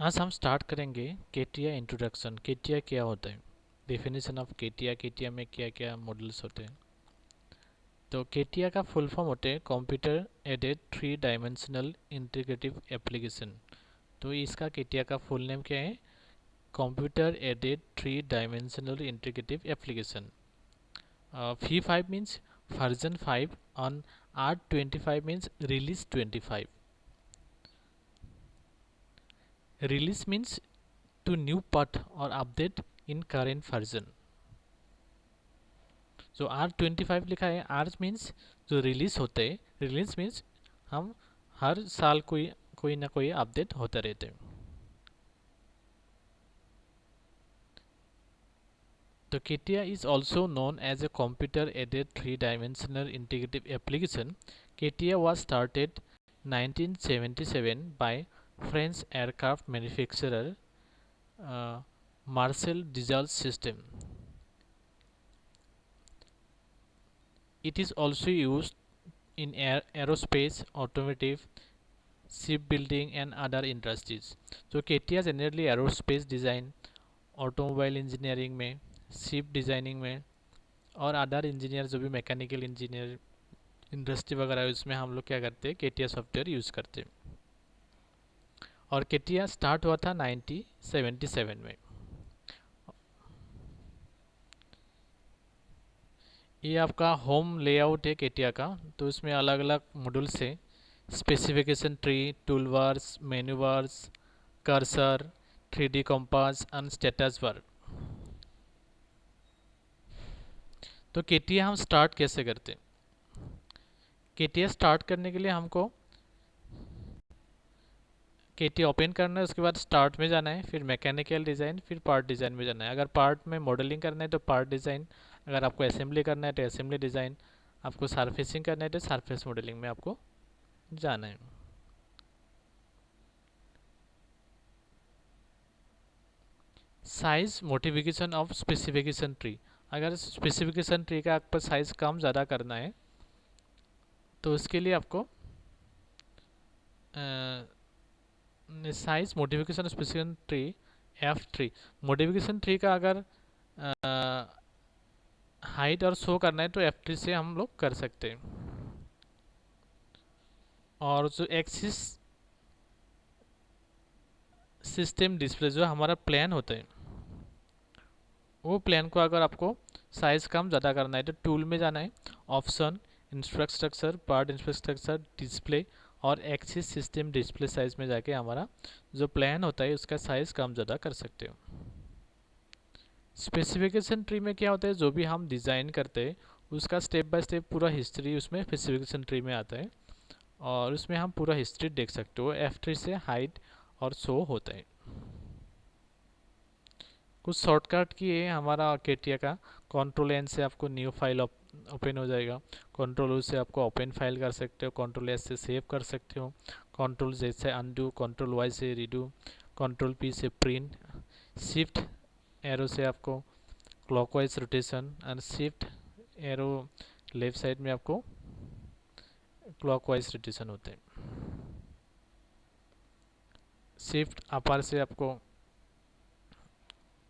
आज हम स्टार्ट करेंगे केटिया इंट्रोडक्शन। केटिया क्या होता है, डेफिनेशन ऑफ केटिया, केटिया में क्या क्या मॉडल्स होते हैं। तो केटिया का फुल फॉर्म होते हैं computer aided three dimensional integrative application. तो इसका केटिया का फुल नेम क्या है, computer aided three dimensional integrative application. V5 means version 5 on R25 means release 25। Release means to new part or update in current version। जो R25 लिखा है, R means जो release होते हैं, रिलीज मीन्स हम हर साल कोई ना कोई अपडेट होते रहते हैं। तो CATIA is also known as a computer aided three dimensional integrative application. CATIA was started 1977 by French aircraft manufacturer Marcel Dassault System। It is also used in aerospace, automotive, shipbuilding and other industries। तो Katia generally aerospace design, automobile engineering में, ship designing में और other engineer जो भी mechanical engineer industry वगैरह है उसमें हम लोग क्या करते हैं, केटिया सॉफ्टवेयर यूज़ करते हैं। और केटिया स्टार्ट हुआ था 1977 में। ये आपका होम लेआउट है केटिया का। तो इसमें अलग अलग मॉड्यूल्स है, specification tree, toolbars, menu bars, cursor, 3D compass and status bar. तो केटिया हम स्टार्ट कैसे करते हैं। केटिया स्टार्ट करने के लिए हमको केटिया ओपन करना है, उसके बाद स्टार्ट में जाना है, फिर मैकेनिकल डिज़ाइन, फिर पार्ट डिज़ाइन में जाना है। अगर पार्ट में मॉडलिंग करना है तो पार्ट डिज़ाइन, अगर आपको असेंबली करना है तो असेंबली डिज़ाइन, आपको सरफेसिंग करना है तो सरफेस मॉडलिंग में आपको जाना है। Size modification of specification tree. अगर स्पेसिफिकेशन ट्री का आपको साइज कम ज़्यादा करना है तो उसके लिए आपको size modification specification tree F3। Modification tree का अगर हाइट और शो करना है तो F3 से हम लोग कर सकते हैं। और जो एक्सिस सिस्टम डिस्प्ले जो हमारा प्लान होता है, वो प्लान को अगर आपको साइज कम ज़्यादा करना है तो टूल में जाना है, option, infrastructure, part infrastructure, display और एक्सिस सिस्टम डिस्प्ले साइज में जाके हमारा जो प्लान होता है उसका साइज कम ज़्यादा कर सकते हो। स्पेसिफिकेशन ट्री में क्या होता है, जो भी हम डिज़ाइन करते हैं उसका स्टेप बाय स्टेप पूरा हिस्ट्री उसमें स्पेसिफिकेशन ट्री में आता है और उसमें हम पूरा हिस्ट्री देख सकते हो। F3 से हाइट और शो होता है। कुछ शॉर्टकट की है हमारा केटिया का। कंट्रोल एन से आपको न्यू फाइल ओपन हो जाएगा, कंट्रोल ओ से आपको ओपन फाइल कर सकते हो, कंट्रोल एस से सेव कर सकते हो, कंट्रोल जेड से अनडू, कंट्रोल वाई से रीडू, कंट्रोल पी से प्रिंट, शिफ्ट एरो से आपको clockwise rotation and shift arrow left side में आपको क्लॉकवाइज रोटेशन होते हैं। शिफ्ट अपर से आपको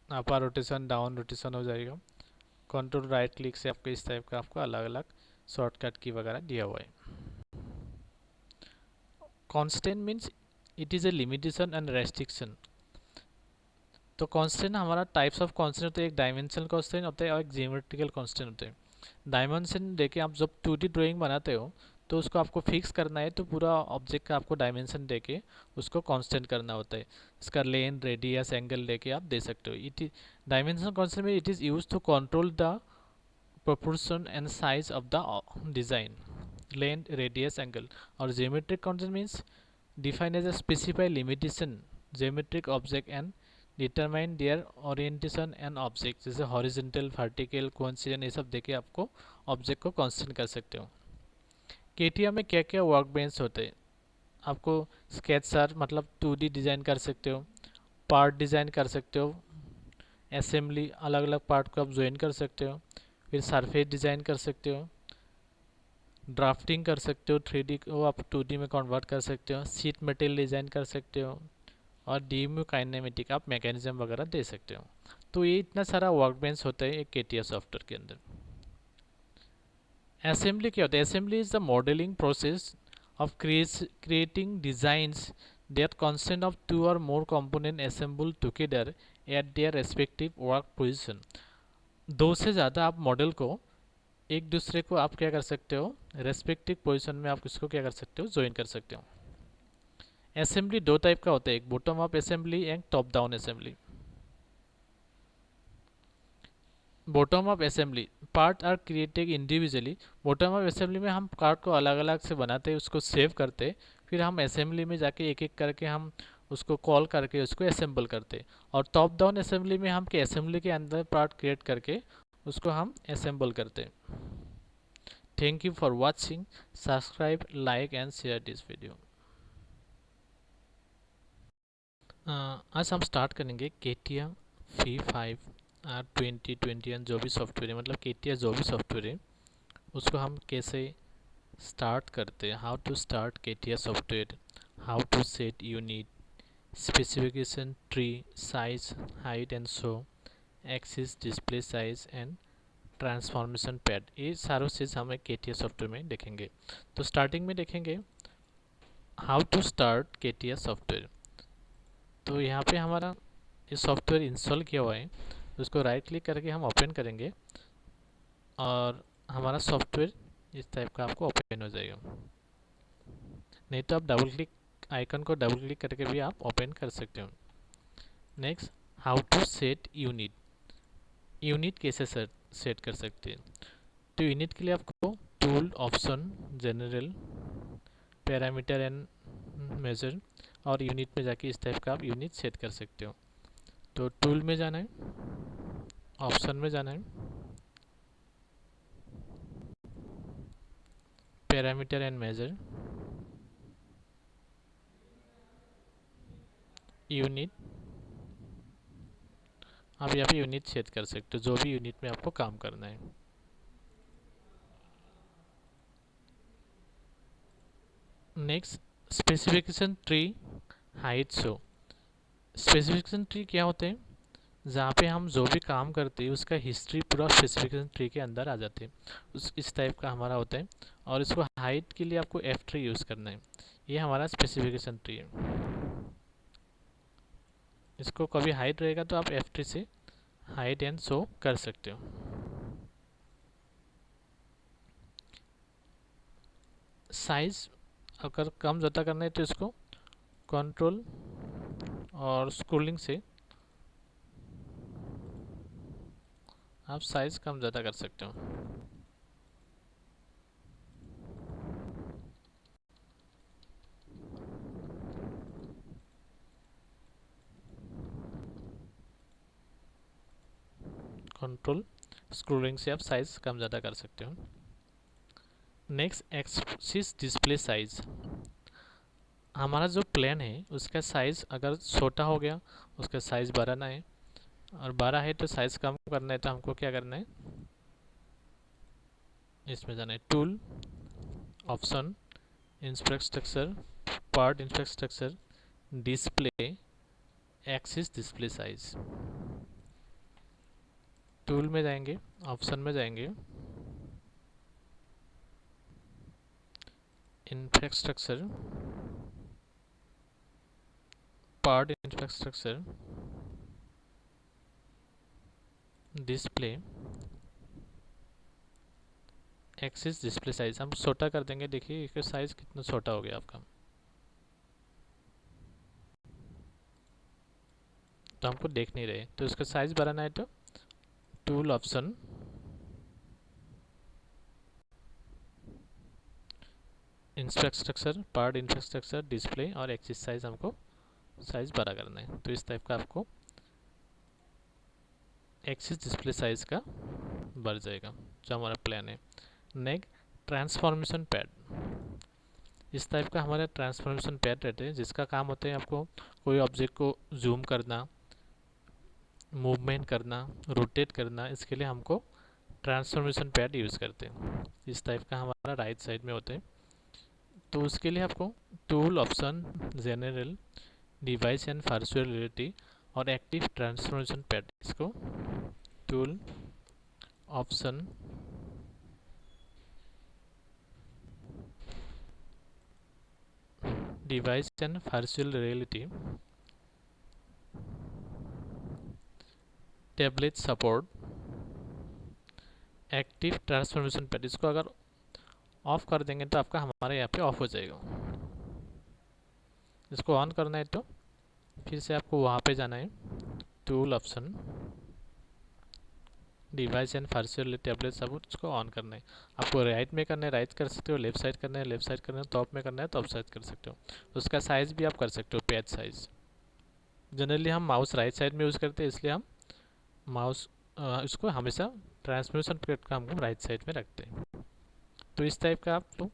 अपर रोटेशन, डाउन रोटेशन हो जाएगा। कंट्रोल राइट क्लिक से आपको इस टाइप का आपको अलग अलग शॉर्टकट की वगैरह दिया हुआ है। Constant means it is a limitation and restriction. तो कांस्टेंट हमारा टाइप्स ऑफ कांस्टेंट होते हैं, एक डायमेंशनल कांस्टेंट होता है और एक ज्योमेट्रिकल कांस्टेंट होते हैं। डायमेंशन देके आप जब 2D ड्राइंग बनाते हो तो उसको आपको फिक्स करना है, तो पूरा ऑब्जेक्ट का आपको डायमेंशन देके उसको कांस्टेंट करना होता है। इसका लेन, रेडियस, एंगल देके आप दे सकते हो। इट इज डायमेंशनल कांस्टेंट में it is use to control the proportion and size of the design, length, radius, angle। और geometric constant means define as a specified limitation geometric object and determine their orientation and object, जैसे horizontal, vertical, coincident, ये सब देके आपको object को constant कर सकते हो। केटिया में क्या क्या वर्क बेंच होते हैं, आपको स्केचर मतलब 2D डिज़ाइन कर सकते हो, पार्ट डिज़ाइन कर सकते हो, असेंबली अलग अलग पार्ट को आप ज्वाइन कर सकते हो, फिर सरफेस डिज़ाइन कर सकते हो, ड्राफ्टिंग कर सकते हो, 3D को आप 2D में कन्वर्ट कर सकते हो, शीट मटेरियल डिज़ाइन कर सकते हो, और डीएमयू काइनेमेटिक आप मैकेनिज्म वगैरह दे सकते हो। तो ये इतना सारा वर्कबेंच होता है एक केटीएस सॉफ्टवेयर के अंदर। असेंबली क्या होता है? Assembly is the modelling process of creating designs that consist of two or more components assembled together at their respective work position। दो से ज़्यादा आप मॉडल को एक दूसरे को आप क्या कर सकते हो, रेस्पेक्टिव पोजीशन में आप इसको क्या कर सकते हो, ज्वाइन कर सकते हो। असेंबली दो टाइप का होता है, एक bottom up assembly and top down assembly. Bottom up assembly part are created individually. Bottom up assembly में हम पार्ट को अलग अलग से बनाते हैं, उसको सेव करते, फिर हम असेंबली में जाके एक एक करके हम उसको कॉल करके उसको असेंबल करते। और टॉप डाउन असेंबली में हम के असेंबली के अंदर पार्ट क्रिएट करके उसको हम असेंबल करते। Thank you for watching. Subscribe, like and share this video. आज हम स्टार्ट करेंगे केटिया V5 2020 जो भी सॉफ्टवेयर है, मतलब केटिया जो भी सॉफ्टवेयर है उसको हम कैसे स्टार्ट करते हैं। How to start CATIA software, how to set unit, specification tree, size, hide and show, axis, display size and transformation pad, ये सारों चीज़ हमें केटिया सॉफ्टवेयर में देखेंगे। तो स्टार्टिंग में देखेंगे how to start CATIA software. तो यहाँ पे हमारा ये सॉफ्टवेयर इंस्टॉल किया हुआ है, उसको राइट क्लिक करके हम ओपन करेंगे और हमारा सॉफ्टवेयर इस टाइप का आपको ओपन हो जाएगा। नहीं तो आप डबल क्लिक आइकन को डबल क्लिक करके भी आप ओपन कर सकते हो। Next, how to set unit. Unit कैसे सेट कर सकते हैं? तो यूनिट के लिए आपको tool, option, general, parameter and measure और यूनिट में जाके इस टाइप का आप यूनिट सेट कर सकते हो। तो टूल में जाना है, ऑप्शन में जाना है, पैरामीटर एंड मेजर, यूनिट, आप यहाँ पे यूनिट सेट कर सकते हो जो भी यूनिट में आपको काम करना है। Next, specification tree, height show. Specification tree क्या होते हैं? जहाँ पे हम जो भी काम करते हैं उसका हिस्ट्री पूरा स्पेसिफिकेशन ट्री के अंदर आ जाते हैं, उस इस टाइप का हमारा होता है। और इसको हाइट के लिए आपको F3 यूज़ करना है, ये हमारा स्पेसिफिकेशन ट्री है। इसको कभी हाइट रहेगा तो आप F3 से हाइट एंड शो कर सकते हो। साइज अगर कम ज़्यादा करना है तो इसको कंट्रोल और स्क्रोलिंग से आप साइज कम ज़्यादा कर सकते हो। कंट्रोल स्क्रोलिंग से आप साइज कम ज़्यादा कर सकते हो। Next, axis display size. हमारा जो प्लेन है उसका साइज अगर छोटा हो गया उसका साइज बढ़ाना है, और बड़ा है तो साइज कम करना है, तो हमको क्या करना है, इसमें जाना है tool, option, infrastructure, part infrastructure, display, axis display size. Tool में जाएंगे, ऑप्शन में जाएंगे, infrastructure, part infrastructure, display, axis display size. हम छोटा कर देंगे, देखिए इसका साइज कितना छोटा हो गया आपका। तो हमको देख नहीं रहे, तो इसका साइज बढ़ाना है तो tool, option, infrastructure, part infrastructure, display और एक्सिस साइज हमको साइज बड़ा करना है। तो इस टाइप का आपको एक्सिस डिस्प्ले साइज का बढ़ जाएगा जो हमारा प्लान है। Next, transformation pad. इस टाइप का हमारा ट्रांसफॉर्मेशन पैड रहते हैं जिसका काम होता है आपको कोई ऑब्जेक्ट को जूम करना, मूवमेंट करना, रोटेट करना, इसके लिए हमको ट्रांसफॉर्मेशन पैड यूज़ करते हैं। इस टाइप का हमारा राइट साइड में होते हैं। तो उसके लिए आपको tool, option, general, device and virtual reality और एक्टिव ट्रांसफॉर्मेशन पैड। इसको tool, option, device and virtual reality, tablet support, active transformation pad. इसको अगर ऑफ कर देंगे तो आपका हमारे यहाँ पे ऑफ हो जाएगा। इसको ऑन करना है तो फिर से आपको वहाँ पे जाना है, tool, option, device and virtual tablet support. इसको ऑन करना है। आपको राइट में करना है राइट कर सकते हो, लेफ्ट साइड करना है लेफ्ट साइड करना है, टॉप में करना है टॉप साइड कर सकते हो। उसका साइज़ भी आप कर सकते हो, पेज साइज़। जनरली हम माउस राइट साइड में यूज़ करते हैं, इसलिए हम माउस इसको हमेशा ट्रांसफॉर्मेशन पीरियड का हम राइट साइड में रखते हैं। तो इस टाइप का आप लोग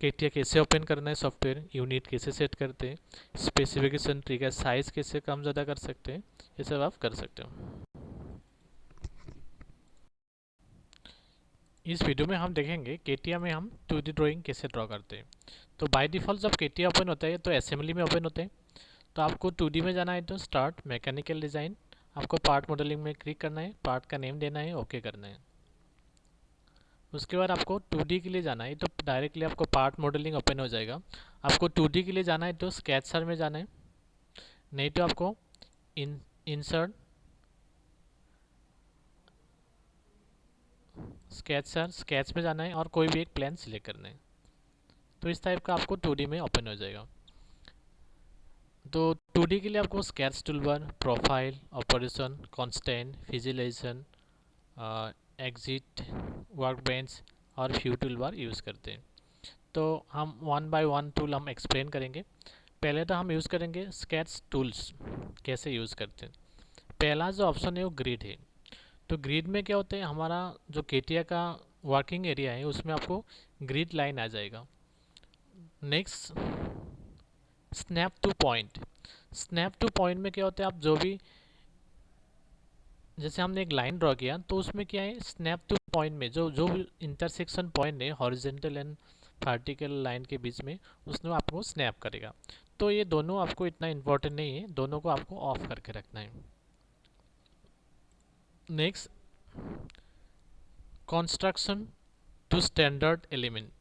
केटिया कैसे ओपन करना है, सॉफ्टवेयर यूनिट कैसे सेट करते हैं, स्पेसिफिकेशन ट्री का साइज़ कैसे कम ज़्यादा कर सकते हैं, ये सब आप कर सकते हो। इस वीडियो में हम देखेंगे केटिया में हम 2D ड्राइंग कैसे ड्रॉ करते हैं। तो बाय डिफ़ॉल्ट जब केटिया ओपन होता है तो असेंबली में ओपन होते हैं। तो आपको 2D में जाना है तो स्टार्ट मैकेनिकल डिज़ाइन, आपको पार्ट मॉडलिंग में क्लिक करना है, पार्ट का नेम देना है, ओके करना है। उसके बाद आपको 2D के लिए जाना है तो डायरेक्टली आपको पार्ट मॉडलिंग ओपन हो जाएगा। आपको 2D के लिए जाना है तो स्केचर में जाना है, नहीं तो आपको इंसर्ट, स्केच में जाना है और कोई भी एक प्लान सिलेक्ट करना है। तो इस टाइप का आपको 2D में ओपन हो जाएगा। तो 2D के लिए आपको sketch toolbar, profile, operation, constant, visualisation, exit, workbench और व्यू टूलबार यूज़ करते हैं। तो हम वन बाय वन टूल हम एक्सप्लेन करेंगे। पहले तो हम यूज़ करेंगे स्केच टूल्स कैसे यूज़ करते हैं। पहला जो ऑप्शन है वो ग्रिड है। तो ग्रिड में क्या होता है, हमारा जो केटिया का वर्किंग एरिया है उसमें आपको ग्रिड लाइन आ जाएगा। Next, snap two point. Snap two point में क्या होता है, आप जो भी, जैसे हमने एक लाइन ड्रॉ किया तो उसमें क्या है, स्नैप टू पॉइंट में जो जो इंटरसेक्शन पॉइंट है हॉरिजॉन्टल एंड वर्टिकल लाइन के बीच में, उसमें आपको स्नैप करेगा। तो ये दोनों आपको इतना इम्पोर्टेंट नहीं है, दोनों को आपको ऑफ करके रखना है। Next, construction to standard element.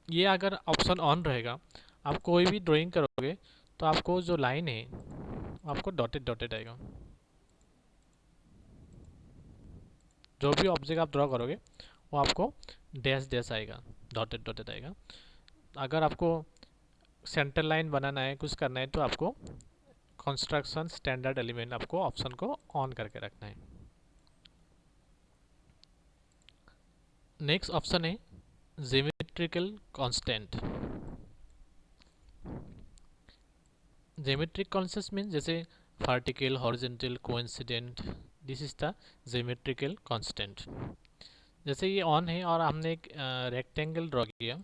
ये अगर ऑप्शन ऑन रहेगा, आप कोई भी ड्राइंग करोगे तो आपको जो लाइन है आपको डॉटेड डॉटेड आएगा। जो भी ऑब्जेक्ट आप ड्रॉ करोगे वो आपको डैश डैश आएगा, डॉटेड डॉटेड आएगा। अगर आपको सेंटर लाइन बनाना है, कुछ करना है, तो आपको कंस्ट्रक्शन स्टैंडर्ड एलिमेंट आपको ऑप्शन को ऑन करके रखना है। नेक्स्ट ऑप्शन है geometrical constant. Geometric constant mean जैसे vertical, horizontal, coincident, this is the geometrical constant. जैसे ये ऑन है और हमने एक रेक्टेंगल ड्रॉ किया,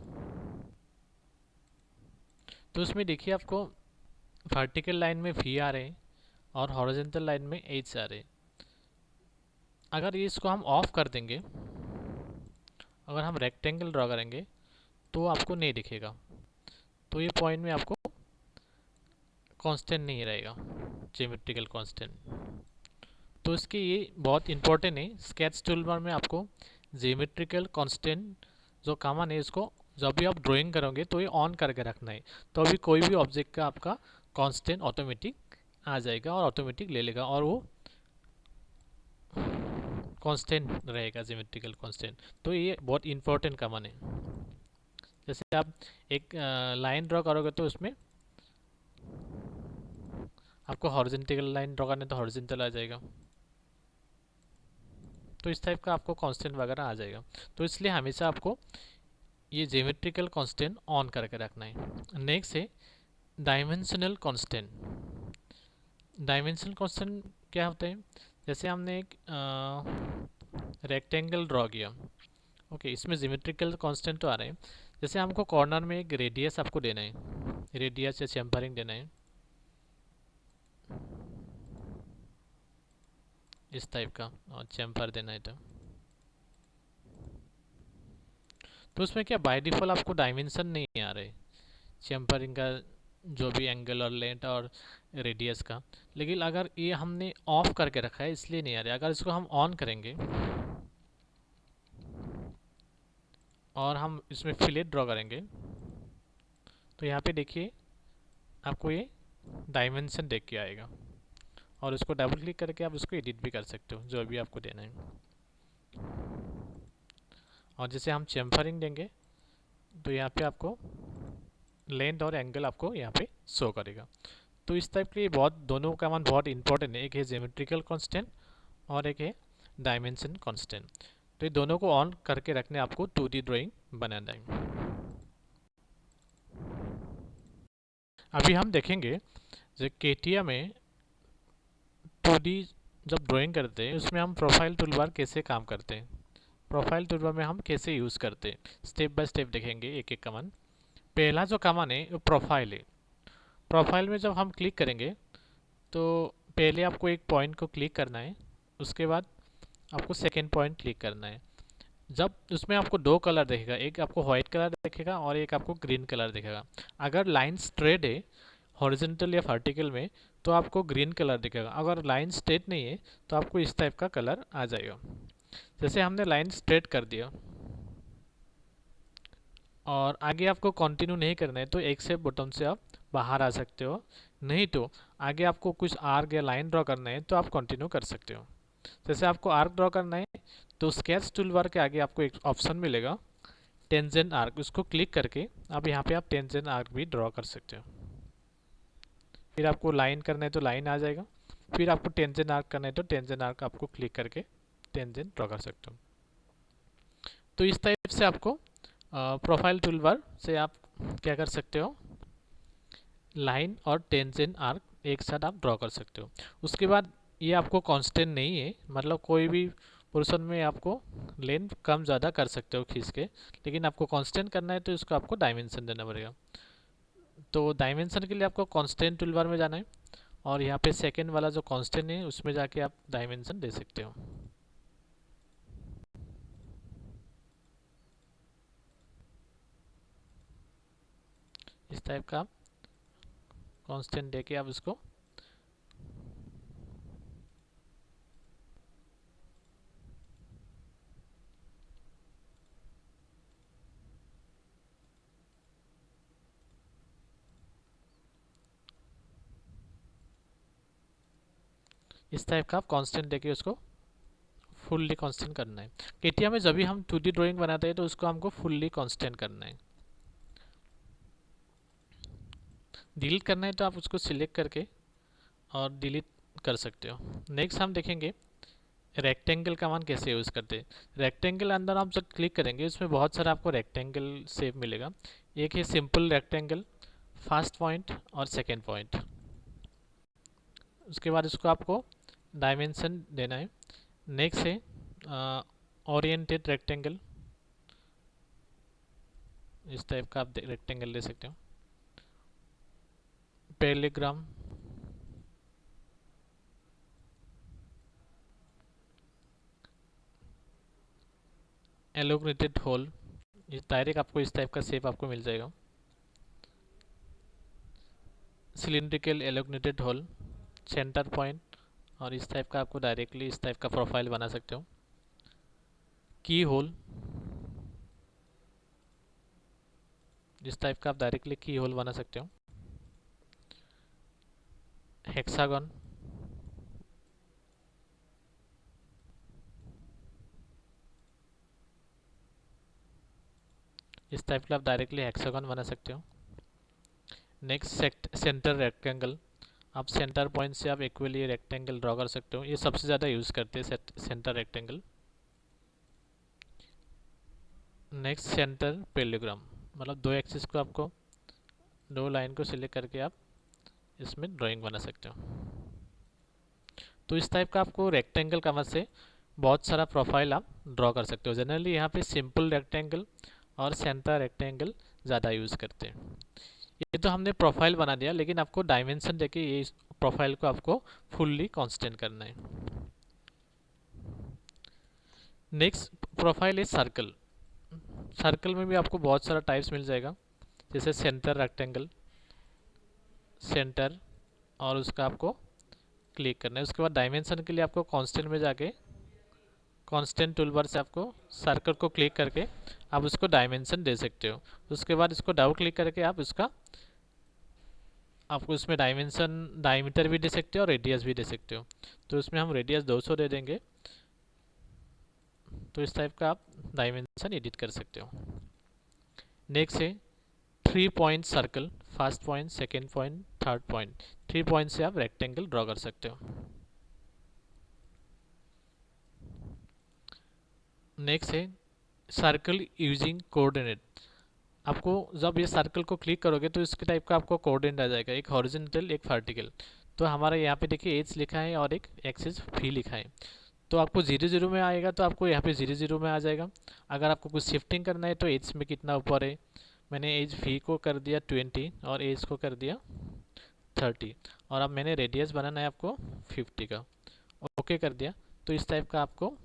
तो उसमें देखिए आपको वर्टिकल लाइन में वी आ रहे हैं और हॉरिजॉन्टल लाइन में एच आ रहे हैं। अगर ये इसको हम ऑफ कर देंगे, अगर हम रेक्टेंगल ड्रॉ करेंगे तो आपको नहीं दिखेगा। तो ये पॉइंट में आपको कांस्टेंट नहीं रहेगा, ज्योमेट्रिकल कांस्टेंट। तो इसके ये बहुत इंपॉर्टेंट है। स्केच टूलबार में आपको ज्योमेट्रिकल कांस्टेंट जो कॉमन है, इसको जब भी आप ड्राइंग करोगे तो ये ऑन करके रखना है। तो अभी कोई भी ऑब्जेक्ट का आपका कांस्टेंट ऑटोमेटिक आ जाएगा और ऑटोमेटिक ले लेगा और वो कांस्टेंट रहेगा, ज्योमेट्रिकल कांस्टेंट। तो ये बहुत इंपॉर्टेंट कॉमन है। जैसे आप एक लाइन ड्रॉ करोगे तो उसमें आपको हॉरिजॉन्टल लाइन ड्रॉ करना है तो हॉरिजॉन्टल आ जाएगा। तो इस टाइप का आपको कांस्टेंट वगैरह आ जाएगा। तो इसलिए हमेशा आपको ये ज्योमेट्रिकल कांस्टेंट ऑन करके रखना है। नेक्स्ट है डायमेंशनल कांस्टेंट। डायमेंशनल कांस्टेंट क्या होता है, जैसे हमने एक रेक्टेंगल ड्रॉ किया, ओके, इसमें ज्योमेट्रिकल कांस्टेंट तो आ रहे हैं। जैसे हमको कॉर्नर में एक रेडियस आपको देना है, रेडियस या चैम्फरिंग देना है, इस टाइप का, और चैम्फर देना है। तो उसमें क्या बाय डिफ़ॉल्ट आपको डायमेंशन नहीं आ रहे, चैम्फरिंग का जो भी एंगल और लेंथ और रेडियस का। लेकिन अगर ये हमने ऑफ करके रखा है इसलिए नहीं आ रहा है। अगर इसको हम ऑन करेंगे और हम इसमें फिलेट ड्रॉ करेंगे तो यहाँ पे देखिए आपको ये डायमेंशन देख के आएगा, और उसको डबल क्लिक करके आप उसको एडिट भी कर सकते हो जो भी आपको देना है। और जैसे हम चैम्फरिंग देंगे तो यहाँ पे आपको लेंथ और एंगल आपको यहाँ पे शो करेगा। तो इस टाइप के बहुत दोनों का मान बहुत इंपॉर्टेंट है। एक है ज्योमेट्रिकल कांस्टेंट और एक है डायमेंशन कांस्टेंट। तो ये दोनों को ऑन करके रखने आपको 2D ड्राइंग बनाना है। अभी हम देखेंगे जो केटिया में 2D जब ड्राइंग करते हैं उसमें हम प्रोफाइल टूलबार कैसे काम करते हैं, प्रोफाइल टूलबार में हम कैसे यूज़ करते हैं, स्टेप बाय स्टेप देखेंगे एक एक कमांड। पहला जो कमांड है वो प्रोफाइल है। प्रोफाइल में जब हम क्लिक करेंगे तो पहले आपको एक पॉइंट को क्लिक करना है, उसके बाद आपको सेकेंड पॉइंट क्लिक करना है। जब उसमें आपको दो कलर दिखेगा, एक आपको व्हाइट कलर दिखेगा और एक आपको ग्रीन कलर दिखेगा। अगर लाइन स्ट्रेट है हॉरिजॉन्टल या वर्टिकल में तो आपको ग्रीन कलर दिखेगा, अगर लाइन स्ट्रेट नहीं है तो आपको इस टाइप का कलर आ जाएगा। जैसे हमने लाइन स्ट्रेट कर दिया और आगे आपको कंटिन्यू नहीं करना है तो एक्सेप्ट बटन से आप बाहर आ सकते हो, नहीं तो आगे आपको कुछ आर्क या लाइन ड्रॉ करना है तो आप कंटिन्यू कर सकते हो। जैसे आपको आर्क ड्रॉ करना है तो स्केच टूल बार के आगे आपको एक ऑप्शन मिलेगा टेंजेंट आर्क, उसको क्लिक करके अब यहाँ पे आप टेंजेंट आर्क भी ड्रॉ कर सकते हो। फिर आपको लाइन करना है तो लाइन आ जाएगा, फिर आपको टेंजेंट आर्क करना है तो टेंजेंट आर्क आपको क्लिक करके टेंजेंट ड्रॉ कर सकते हो। तो इस टाइप से आपको प्रोफाइल टूल बार से आप क्या कर सकते हो, लाइन और टेंजेंट आर्क एक साथ आप ड्रॉ कर सकते हो। उसके बाद ये आपको कांस्टेंट नहीं है, मतलब कोई भी पोर्शन में आपको लेंथ कम ज़्यादा कर सकते हो खींच के, लेकिन आपको कांस्टेंट करना है तो इसको आपको डायमेंशन देना पड़ेगा। तो डायमेंशन के लिए आपको कांस्टेंट टूलबार में जाना है और यहाँ पे सेकेंड वाला जो कांस्टेंट है उसमें जाके आप डायमेंशन दे सकते हो। इस टाइप का आप कांस्टेंट दे के आप इसको इस टाइप का आप कांस्टेंट देके उसको फुल्ली कांस्टेंट करना है। केटिया में जब भी हम 2D ड्राइंग बनाते हैं तो उसको हमको फुल्ली कांस्टेंट करना है। डिलीट करना है तो आप उसको सिलेक्ट करके और डिलीट कर सकते हो। नेक्स्ट हम देखेंगे रेक्टेंगल का मान कैसे यूज़ करते हैं। रेक्टेंगल अंदर आप जब क्लिक करेंगे इसमें बहुत सारा आपको रेक्टेंगल शेप मिलेगा। एक है सिंपल रेक्टेंगल, फर्स्ट पॉइंट और सेकेंड पॉइंट। उसके बाद इसको आपको डायमेंशन देना है। नेक्स्ट है ओरिएंटेड रेक्टेंगल, इस टाइप का आप रेक्टेंगल ले सकते हो। पैरेललोग्राम, एलोग्रेटेड होल, इस डायरेक्ट आपको इस टाइप का शेप आपको मिल जाएगा। सिलिंड्रिकल एलोग्रेटेड होल, सेंटर पॉइंट, और इस टाइप का आपको डायरेक्टली इस टाइप का प्रोफाइल बना सकते हो। की होल, इस टाइप का आप डायरेक्टली की होल बना सकते हो। हेक्सागन, इस टाइप का आप डायरेक्टली हेक्सागन बना सकते हो। नेक्स्ट सेंटर रेक्टेंगल, आप सेंटर पॉइंट से आप इक्वली रेक्टेंगल ड्रॉ कर सकते हो। ये सबसे ज़्यादा यूज़ करते हैं centre rectangle. Next centre parallelogram, मतलब दो एक्सिस को आपको दो लाइन को सिलेक्ट करके आप इसमें ड्राइंग बना सकते हो। तो इस टाइप का आपको रेक्टेंगल का मदद से बहुत सारा प्रोफाइल आप ड्रॉ कर सकते हो। जनरली यहाँ पे सिंपल रेक्टेंगल और सेंटर रेक्टेंगल ज़्यादा यूज़ करते हैं। ये तो हमने प्रोफाइल बना दिया, लेकिन आपको डायमेंशन देके ये प्रोफाइल को आपको फुल्ली कांस्टेंट करना है। नेक्स्ट प्रोफाइल है सर्कल। सर्कल में भी आपको बहुत सारा टाइप्स मिल जाएगा। जैसे सेंटर रेक्टेंगल, सेंटर, और उसका आपको क्लिक करना है। उसके बाद डायमेंशन के लिए आपको कांस्टेंट में जाके कांस्टेंट टूल बार से आपको सर्कल को क्लिक करके आप उसको डायमेंशन दे सकते हो। उसके बाद इसको डबल क्लिक करके आप इसका आपको इसमें डायमेंशन डायमीटर भी दे सकते हो और रेडियस भी दे सकते हो। तो इसमें हम रेडियस 200 दे देंगे। तो इस टाइप का आप डायमेंशन एडिट कर सकते हो। नेक्स्ट है 3 point circle, first point, second point, third point. 3 point से आप रेक्टेंगल ड्रॉ कर सकते हो। नेक्स्ट है सर्कल यूजिंग कोऑर्डिनेट। आपको जब ये सर्कल को क्लिक करोगे तो इसके टाइप का आपको कोऑर्डिनेट आ जाएगा, एक हॉरिजॉन्टल एक वर्टिकल। तो हमारा यहाँ पे देखिए एच लिखा है और एक एक्सिस भी लिखा है। तो आपको 0 0 में आएगा तो आपको यहाँ पे 0 0 में आ जाएगा। अगर आपको कुछ शिफ्टिंग करना है तो एच में कितना ऊपर है, मैंने एज वी को कर दिया 20 और एज को कर दिया 30, और अब मैंने रेडियस बनाना है आपको 50 का, ओके कर दिया। तो इस टाइप का आपको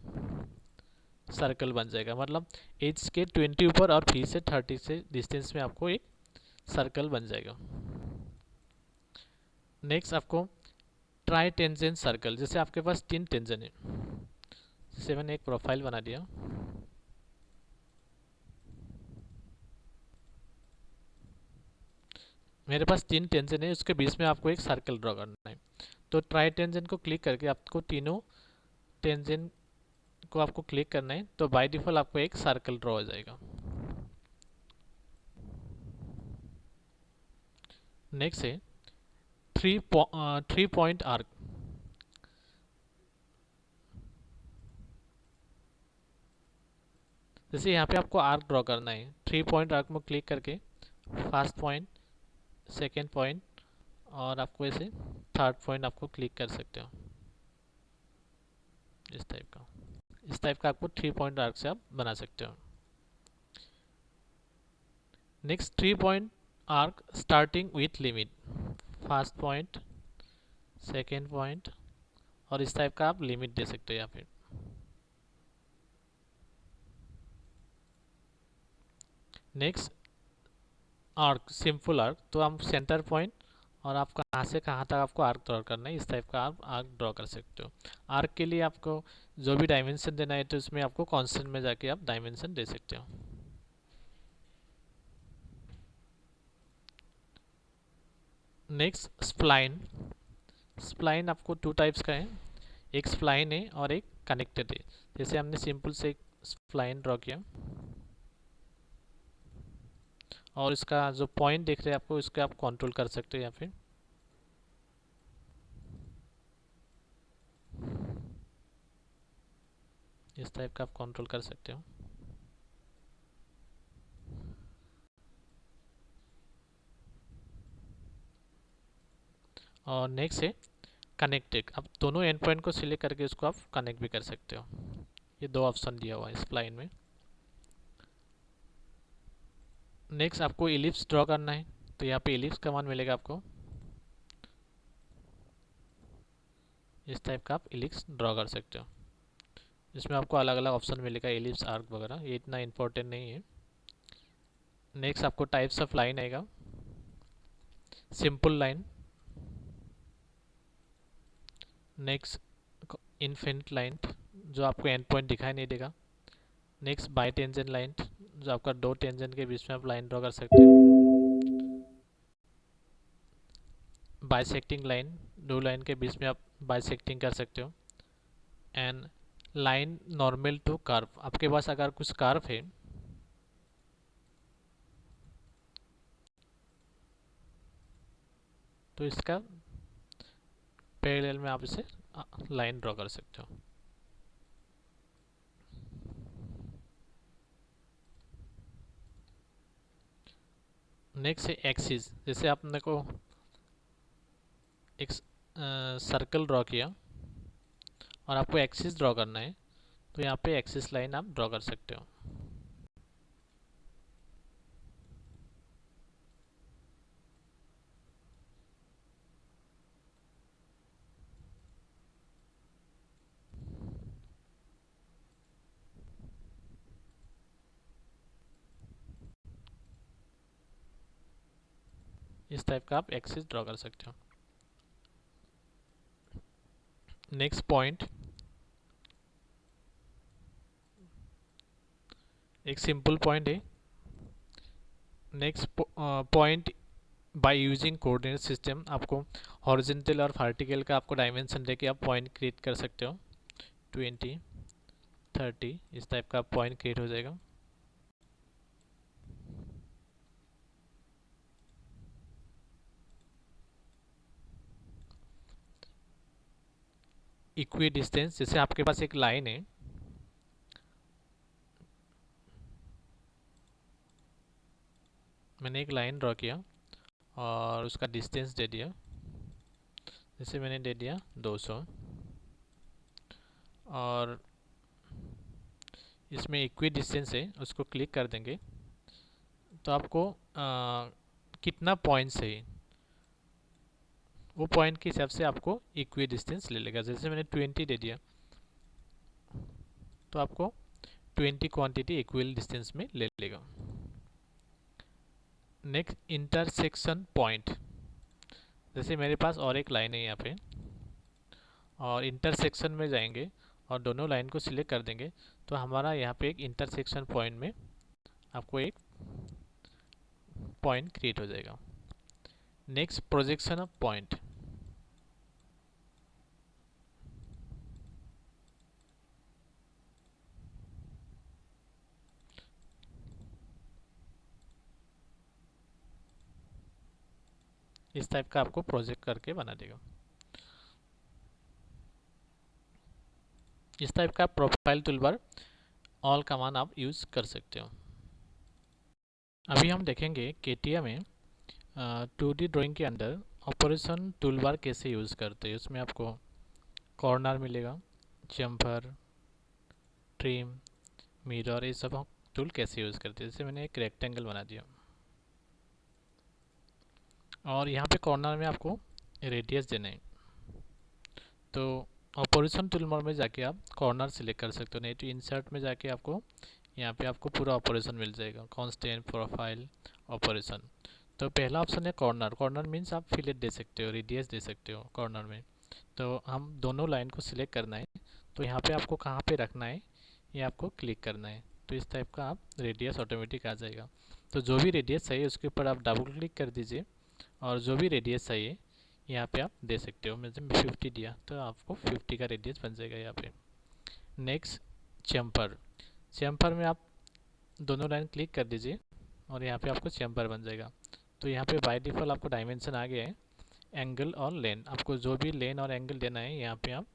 सर्कल बन जाएगा, मतलब एज के 20 ऊपर और फी से 30 से डिस्टेंस में आपको एक सर्कल बन जाएगा। नेक्स्ट आपको ट्राई टेंजेंट सर्कल, जैसे आपके पास 3 टेंजेंट है। जैसे मैंने एक प्रोफाइल बना दिया, मेरे पास 3 टेंजेंट है, उसके बीच में आपको एक सर्कल ड्रॉ करना है। तो ट्राई टेंजेंट को क्लिक करके आपको तीनों टेंजेंट को आपको क्लिक करना है, तो बाय डिफॉल्ट आपको एक सर्कल ड्रॉ हो जाएगा। नेक्स्ट है 3 पॉइंट आर्क। जैसे यहाँ पे आपको आर्क ड्रॉ करना है, 3 पॉइंट आर्क में क्लिक करके फर्स्ट पॉइंट, सेकेंड पॉइंट, और आपको ऐसे थर्ड पॉइंट आपको क्लिक कर सकते हो। इस टाइप का आपको 3 पॉइंट आर्क से आप बना सकते हो। Next 3 point arc starting with limit, first point, second point, और इस टाइप का आप लिमिट दे सकते हो यहाँ पे। नेक्स्ट आर्क सिंपल आर्क, तो हम सेंटर पॉइंट और आप कहाँ से कहाँ तक आपको आर्क ड्रॉ करना है, इस टाइप का आप आर्क ड्रॉ कर सकते हो। आर्क के लिए आपको जो भी डायमेंशन देना है तो इसमें आपको कांस्टेंट में जाके आप डायमेंशन दे सकते हो। Next spline. स्प्लाइन आपको 2 टाइप्स का है, एक स्प्लाइन है और एक कनेक्टेड है। जैसे हमने सिंपल से एक स्प्लाइन ड्रॉ किया और इसका जो पॉइंट देख रहे हैं आपको, इसका आप कंट्रोल कर सकते हो यहाँ पे। इस टाइप का आप कंट्रोल कर सकते हो। और नेक्स्ट है कनेक्टेड, आप दोनों एंड पॉइंट को सिलेक्ट करके उसको आप कनेक्ट भी कर सकते हो। ये 2 ऑप्शन दिया हुआ है स्प्लाइन में। नेक्स्ट आपको इलिप्स ड्रॉ करना है, तो यहाँ पे इलिप्स कमांड मिलेगा आपको। इस टाइप का आप इलिप्स ड्रॉ कर सकते हो। इसमें आपको अलग अलग ऑप्शन मिलेगा, इलिप्स, आर्क वगैरह, ये इतना इंपॉर्टेंट नहीं है। नेक्स्ट आपको टाइप्स ऑफ लाइन आएगा, simple line, next infinite line जो आपको एंड पॉइंट दिखाई नहीं देगा, नेक्स्ट बाई टेंजेंट लाइन जो आपका 2 टेंजेंट के बीच में आप लाइन ड्रॉ कर सकते हो, बाइसेक्टिंग लाइन, 2 लाइन के बीच में आप बाइसेक्टिंग कर सकते हो, and line normal to curve. आपके पास अगर कुछ कर्व है तो इसका पैरेलल में आप इसे लाइन ड्रॉ कर सकते हो। नेक्स्ट है एक्सिस। जैसे आपने को एक सर्कल ड्रॉ किया और आपको एक्सिस ड्रॉ करना है, तो यहाँ पे एक्सिस लाइन आप ड्रॉ कर सकते हो। इस टाइप का आप एक्सिस ड्रॉ कर सकते हो। नेक्स्ट पॉइंट, एक सिंपल पॉइंट है। Next point, by using coordinate system आपको हॉरिजॉन्टल और वर्टिकल का आपको डायमेंशन देके आप पॉइंट क्रिएट कर सकते हो। 20, 30 इस टाइप का पॉइंट क्रिएट हो जाएगा। इक्वी डिस्टेंस, जैसे आपके पास एक लाइन है, मैंने एक लाइन ड्रॉ किया और उसका डिस्टेंस दे दिया, जैसे मैंने दे दिया 200, और इसमें इक्वी डिस्टेंस है उसको क्लिक कर देंगे तो आपको कितना पॉइंट्स है वो पॉइंट के हिसाब से आपको इक्वी डिस्टेंस ले लेगा। जैसे मैंने 20 दे दिया तो आपको 20 क्वांटिटी इक्वल डिस्टेंस में ले लेगा। नेक्स्ट, इंटरसेक्शन पॉइंट, जैसे मेरे पास और एक लाइन है यहाँ पे और इंटरसेक्शन में जाएंगे और दोनों लाइन को सिलेक्ट कर देंगे तो हमारा यहाँ पे एक इंटरसेक्शन पॉइंट में आपको एक पॉइंट क्रिएट हो जाएगा। नेक्स्ट, प्रोजेक्शन ऑफ पॉइंट, इस टाइप का आपको प्रोजेक्ट करके बना देगा। इस टाइप का प्रोफाइल टूलबार ऑल कमांड आप यूज़ कर सकते हो। अभी हम देखेंगे केटिया में 2D ड्राइंग के अंदर ऑपरेशन टूलबार कैसे यूज़ करते हैं। उसमें आपको कॉर्नर मिलेगा, चैम्फर, ट्रिम, मिरर, ये सब हम टूल कैसे यूज़ करते हैं। जैसे मैंने एक रेक्टेंगल बना दिया और यहाँ पे कॉर्नर में आपको रेडियस देना है तो ऑपरेशन टूलबार में जाके आप कॉर्नर सिलेक्ट कर सकते हो, नहीं तो इंसर्ट में जाके आपको यहाँ पे आपको पूरा ऑपरेशन मिल जाएगा, कांस्टेंट, प्रोफाइल, ऑपरेशन। तो पहला ऑप्शन है कॉर्नर। कॉर्नर मीन्स आप फिलेट दे सकते हो, रेडियस दे सकते हो कॉर्नर में। तो हम दोनों लाइन को सिलेक्ट करना है तो यहाँ पे आपको कहाँ पे रखना है ये आपको क्लिक करना है तो इस टाइप का आप रेडियस ऑटोमेटिक आ जाएगा। तो जो भी रेडियस चाहिए उसके ऊपर आप डबल क्लिक कर दीजिए और जो भी रेडियस चाहिए यहाँ पे आप दे सकते हो। मैंने 50 दिया तो आपको 50 का रेडियस बन जाएगा यहाँ पे। Next, chamfer. चैम्फर में आप दोनों लाइन क्लिक कर दीजिए और यहाँ पे आपको चैम्फर बन जाएगा। तो यहाँ पे बाय डिफ़ॉल्ट आपको डायमेंशन आ गया है, एंगल और लेन। आपको जो भी लेन और एंगल देना है यहाँ पे आप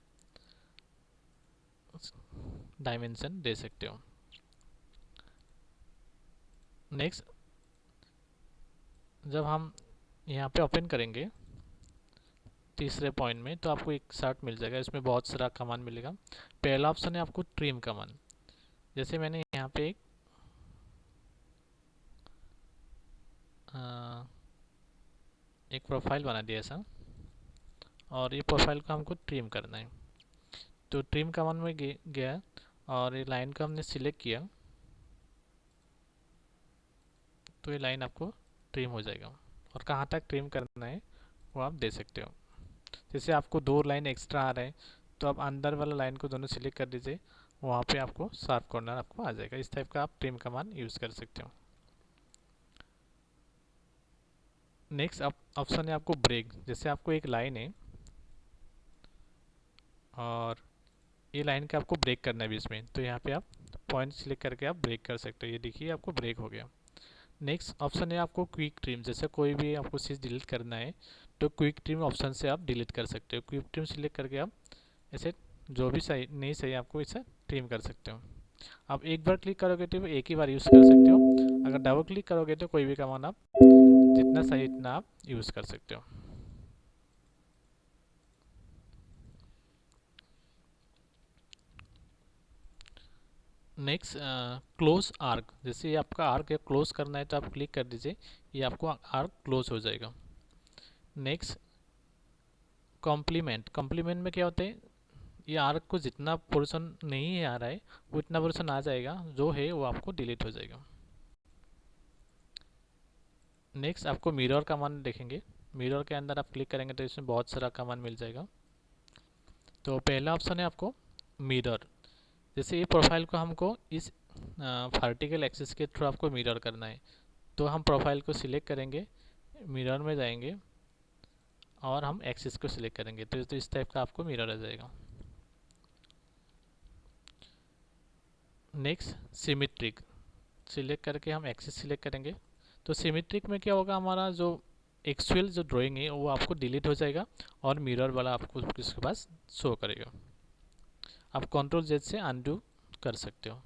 डायमेंशन दे सकते हो। नेक्स्ट, जब हम यहाँ पे ओपन करेंगे तीसरे पॉइंट में तो आपको एक चार्ट मिल जाएगा, इसमें बहुत सारा कमांड मिलेगा। पहला ऑप्शन है आपको ट्रिम कमांड। जैसे मैंने यहाँ पे एक प्रोफाइल बना दिया ऐसा और ये प्रोफाइल को हमको ट्रिम करना है तो ट्रिम कमांड में गया और ये लाइन को हमने सिलेक्ट किया तो ये लाइन आपको ट्रिम हो जाएगा। और कहाँ तक ट्रिम करना है वो आप दे सकते हो। जैसे आपको 2 लाइन एक्स्ट्रा आ रहा है तो आप अंदर वाला लाइन को दोनों सिलेक्ट कर दीजिए, वहाँ पे आपको शार्प कॉर्नर आपको आ जाएगा। इस टाइप का आप ट्रिम कमांड यूज़ कर सकते हो। नेक्स्ट ऑप्शन है आपको ब्रेक। जैसे आपको एक लाइन है और ये लाइन का आपको ब्रेक करना है बीच में तो यहाँ पे आप पॉइंट सिलेक्ट करके आप ब्रेक कर सकते हो। ये देखिए आपको ब्रेक हो गया। नेक्स्ट ऑप्शन है आपको क्विक ट्रिम। जैसे कोई भी आपको चीज़ डिलीट करना है तो क्विक ट्रिम ऑप्शन से आप डिलीट कर सकते हो। क्विक ट्रिम सिलेक्ट करके आप ऐसे जो भी सही नहीं सही आपको इसे ट्रिम कर सकते हो। आप एक बार क्लिक करोगे तो एक ही बार यूज़ कर सकते हो, अगर डबल क्लिक करोगे तो कोई भी कमांड आप जितना सही इतना आप यूज़ कर सकते हो। Next, close arc. जैसे ये आपका आर्क है क्लोज करना है तो आप क्लिक कर दीजिए, ये आपको आर्क क्लोज हो जाएगा। Next, complement. कॉम्प्लीमेंट में क्या होता है, ये आर्क को जितना पोर्शन नहीं आ रहा है वो इतना पोर्शन आ जाएगा, जो है वो आपको डिलीट हो जाएगा। नेक्स्ट आपको मिरर कमांड देखेंगे। मिरर के अंदर आप क्लिक करेंगे तो इसमें बहुत सारा कमांड मिल जाएगा। तो पहला ऑप्शन है आपको मिरर। जैसे ये प्रोफाइल को हमको इस वर्टिकल एक्सिस के थ्रू आपको मिरर करना है, तो हम प्रोफाइल को सिलेक्ट करेंगे, मिरर में जाएंगे और हम एक्सिस को सिलेक्ट करेंगे तो इस टाइप का आपको मिरर आ जाएगा। नेक्स्ट सिमेट्रिक, सिलेक्ट करके हम एक्सिस सिलेक्ट करेंगे। तो सिमेट्रिक में क्या होगा, हमारा जो एक्चुअल जो ड्राइंग है वो आपको डिलीट हो जाएगा और मिरर वाला आपको इसके पास शो करेगा। आप कंट्रोल जेड से अनडू कर सकते हो।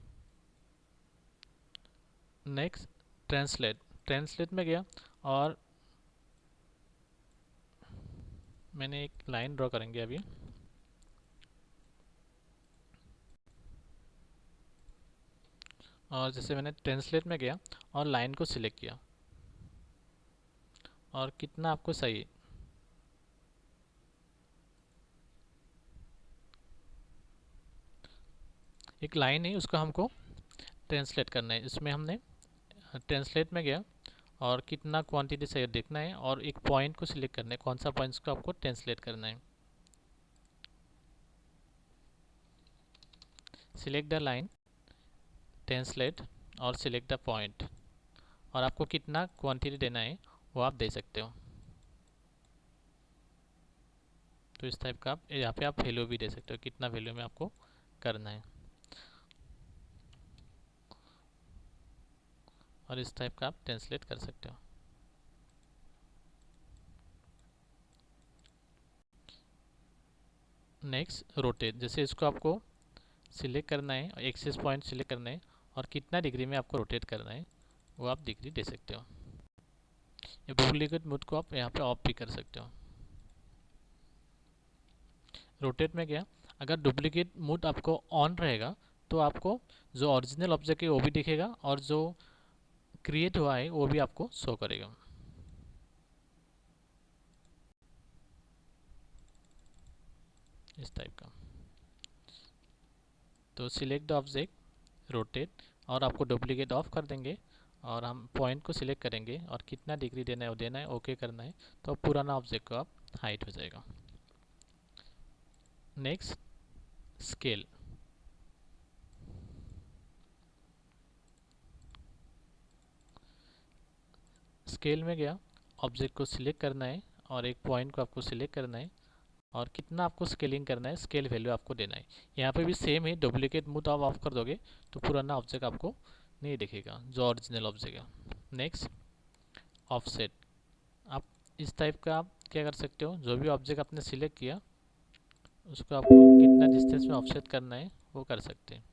नेक्स्ट ट्रांसलेट, ट्रांसलेट में गया और मैंने एक लाइन ड्रॉ करेंगे अभी। और जैसे मैंने ट्रांसलेट में गया और लाइन को सिलेक्ट किया और कितना आपको सही है, एक लाइन है उसको हमको ट्रांसलेट करना है। इसमें हमने ट्रांसलेट में गया और कितना क्वांटिटी सही देखना है और एक पॉइंट को सिलेक्ट करना है, कौन सा पॉइंट्स को आपको ट्रांसलेट करना है। सिलेक्ट द लाइन, ट्रांसलेट और सिलेक्ट द पॉइंट, और आपको कितना क्वांटिटी देना है वो आप दे सकते हो। तो इस टाइप का आप यहाँ पे आप वैल्यू भी दे सकते हो, कितना वैल्यू में आपको करना है, और इस टाइप का आप ट्रांसलेट कर सकते हो। नेक्स्ट रोटेट, जैसे इसको आपको सिलेक्ट करना है, एक्सिस पॉइंट सिलेक्ट करना है और कितना डिग्री में आपको रोटेट करना है वो आप डिग्री दे सकते हो। ये डुप्लीकेट मोड को आप यहाँ पे ऑफ भी कर सकते हो। रोटेट में गया, अगर डुप्लीकेट मोड आपको ऑन रहेगा तो आपको जो ओरिजिनल ऑब्जेक्ट है वो भी दिखेगा और जो क्रिएट हुआ है वो भी आपको शो करेगा। इस टाइप का। तो सिलेक्ट द ऑब्जेक्ट, रोटेट, और आपको डुप्लीकेट ऑफ कर देंगे और हम पॉइंट को सिलेक्ट करेंगे और कितना डिग्री देना है वो देना है, ओके करना है, तो पुराना ऑब्जेक्ट को आप हाइट हो जाएगा। नेक्स्ट स्केल, स्केल में गया, ऑब्जेक्ट को सिलेक्ट करना है और एक पॉइंट को आपको सिलेक्ट करना है और कितना आपको स्केलिंग करना है, स्केल वैल्यू आपको देना है। यहाँ पे भी सेम है, डुप्लीकेट मोड आप ऑफ कर दोगे तो पुराना ऑब्जेक्ट आपको नहीं दिखेगा जो ओरिजिनल ऑब्जेक्ट है। नेक्स्ट ऑफसेट, आप इस टाइप का आप क्या कर सकते हो, जो भी ऑब्जेक्ट आपने सिलेक्ट किया उसको आपको कितना डिस्टेंस में ऑफसेट करना है वो कर सकते हैं।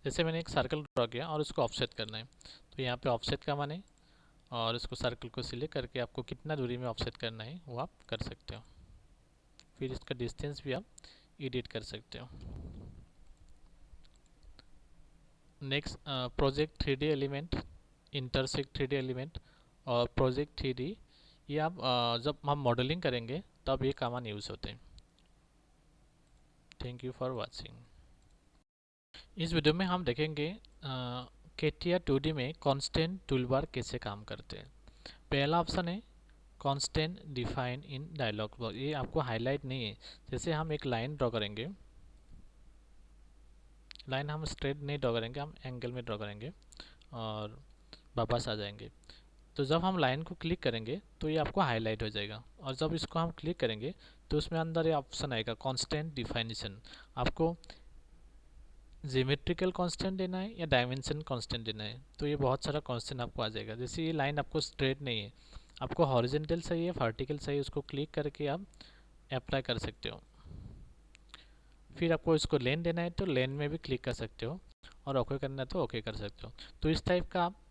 जैसे मैंने एक सर्कल ड्रॉ किया और उसको ऑफसेट करना है, तो यहाँ पे ऑफसेट का माने और इसको सर्कल को सिलेक्ट करके आपको कितना दूरी में ऑफसेट करना है वो आप कर सकते हो। फिर इसका डिस्टेंस भी आप एडिट कर सकते हो। Next project 3D element, intersect 3D element और प्रोजेक्ट 3D, ये आप जब हम मॉडलिंग करेंगे तब ये कॉमन यूज़ होते हैं। Thank you for watching. इस वीडियो में हम देखेंगे CATIA 2D में कांस्टेंट टूलबार कैसे काम करते हैं। पहला ऑप्शन है constant define in dialog box, ये आपको हाईलाइट नहीं है। जैसे हम एक लाइन ड्रॉ करेंगे, लाइन हम स्ट्रेट नहीं ड्रॉ करेंगे, हम एंगल में ड्रॉ करेंगे और वापस आ जाएंगे। तो जब हम लाइन को क्लिक करेंगे तो ये आपको हाईलाइट हो जाएगा, और जब इसको हम क्लिक करेंगे तो उसमें अंदर ये ऑप्शन आएगा कांस्टेंट डिफाइनेशन। आपको ज्योमेट्रिकल कांस्टेंट देना है या डायमेंशन कांस्टेंट देना है, तो ये बहुत सारा कांस्टेंट आपको आ जाएगा। जैसे ये लाइन आपको स्ट्रेट नहीं है, आपको हॉरिजॉन्टल चाहिए, वर्टिकल चाहिए, उसको क्लिक करके आप अप्लाई कर सकते हो। फिर आपको इसको लेन देना है तो लेन में भी क्लिक कर सकते हो, और ओके करना है तो ओके कर सकते हो। तो इस टाइप का आप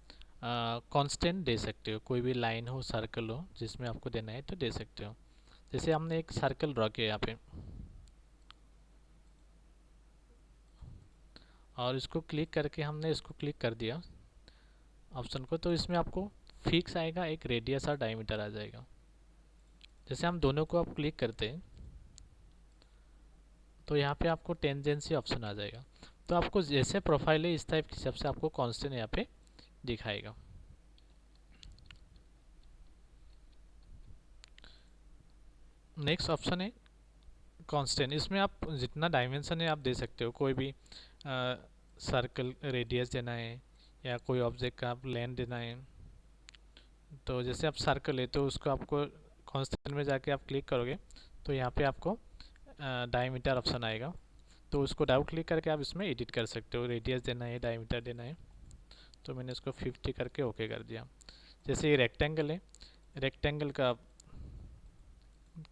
कांस्टेंट दे सकते हो, कोई भी लाइन हो, सर्कल हो, जिसमें आपको देना है तो दे सकते हो। जैसे हमने एक सर्कल ड्रॉ किया यहाँ पे और इसको क्लिक करके हमने इसको क्लिक कर दिया ऑप्शन को, तो इसमें आपको फिक्स आएगा, एक रेडियस और डायमीटर आ जाएगा। जैसे हम दोनों को आप क्लिक करते हैं तो यहाँ पे आपको टेंजेंसी ऑप्शन आ जाएगा, तो आपको जैसे प्रोफाइल है इस टाइप के हिसाब से आपको कांस्टेंट यहाँ पे दिखाएगा। नेक्स्ट ऑप्शन है कांस्टेंट। इसमें आप जितना डायमेंशन है आप दे सकते हो, कोई भी सर्कल रेडियस देना है या कोई ऑब्जेक्ट का आप लेंथ देना है। तो जैसे आप सर्कल है तो उसको आपको कांस्टेंट में जाके आप क्लिक करोगे तो यहाँ पे आपको डायमीटर ऑप्शन आएगा, तो उसको डाउन क्लिक करके आप इसमें एडिट कर सकते हो, रेडियस देना है, डायमीटर देना है। तो मैंने इसको 50 करके ओके कर दिया। जैसे ये रेक्टेंगल है, रेक्टेंगल का आप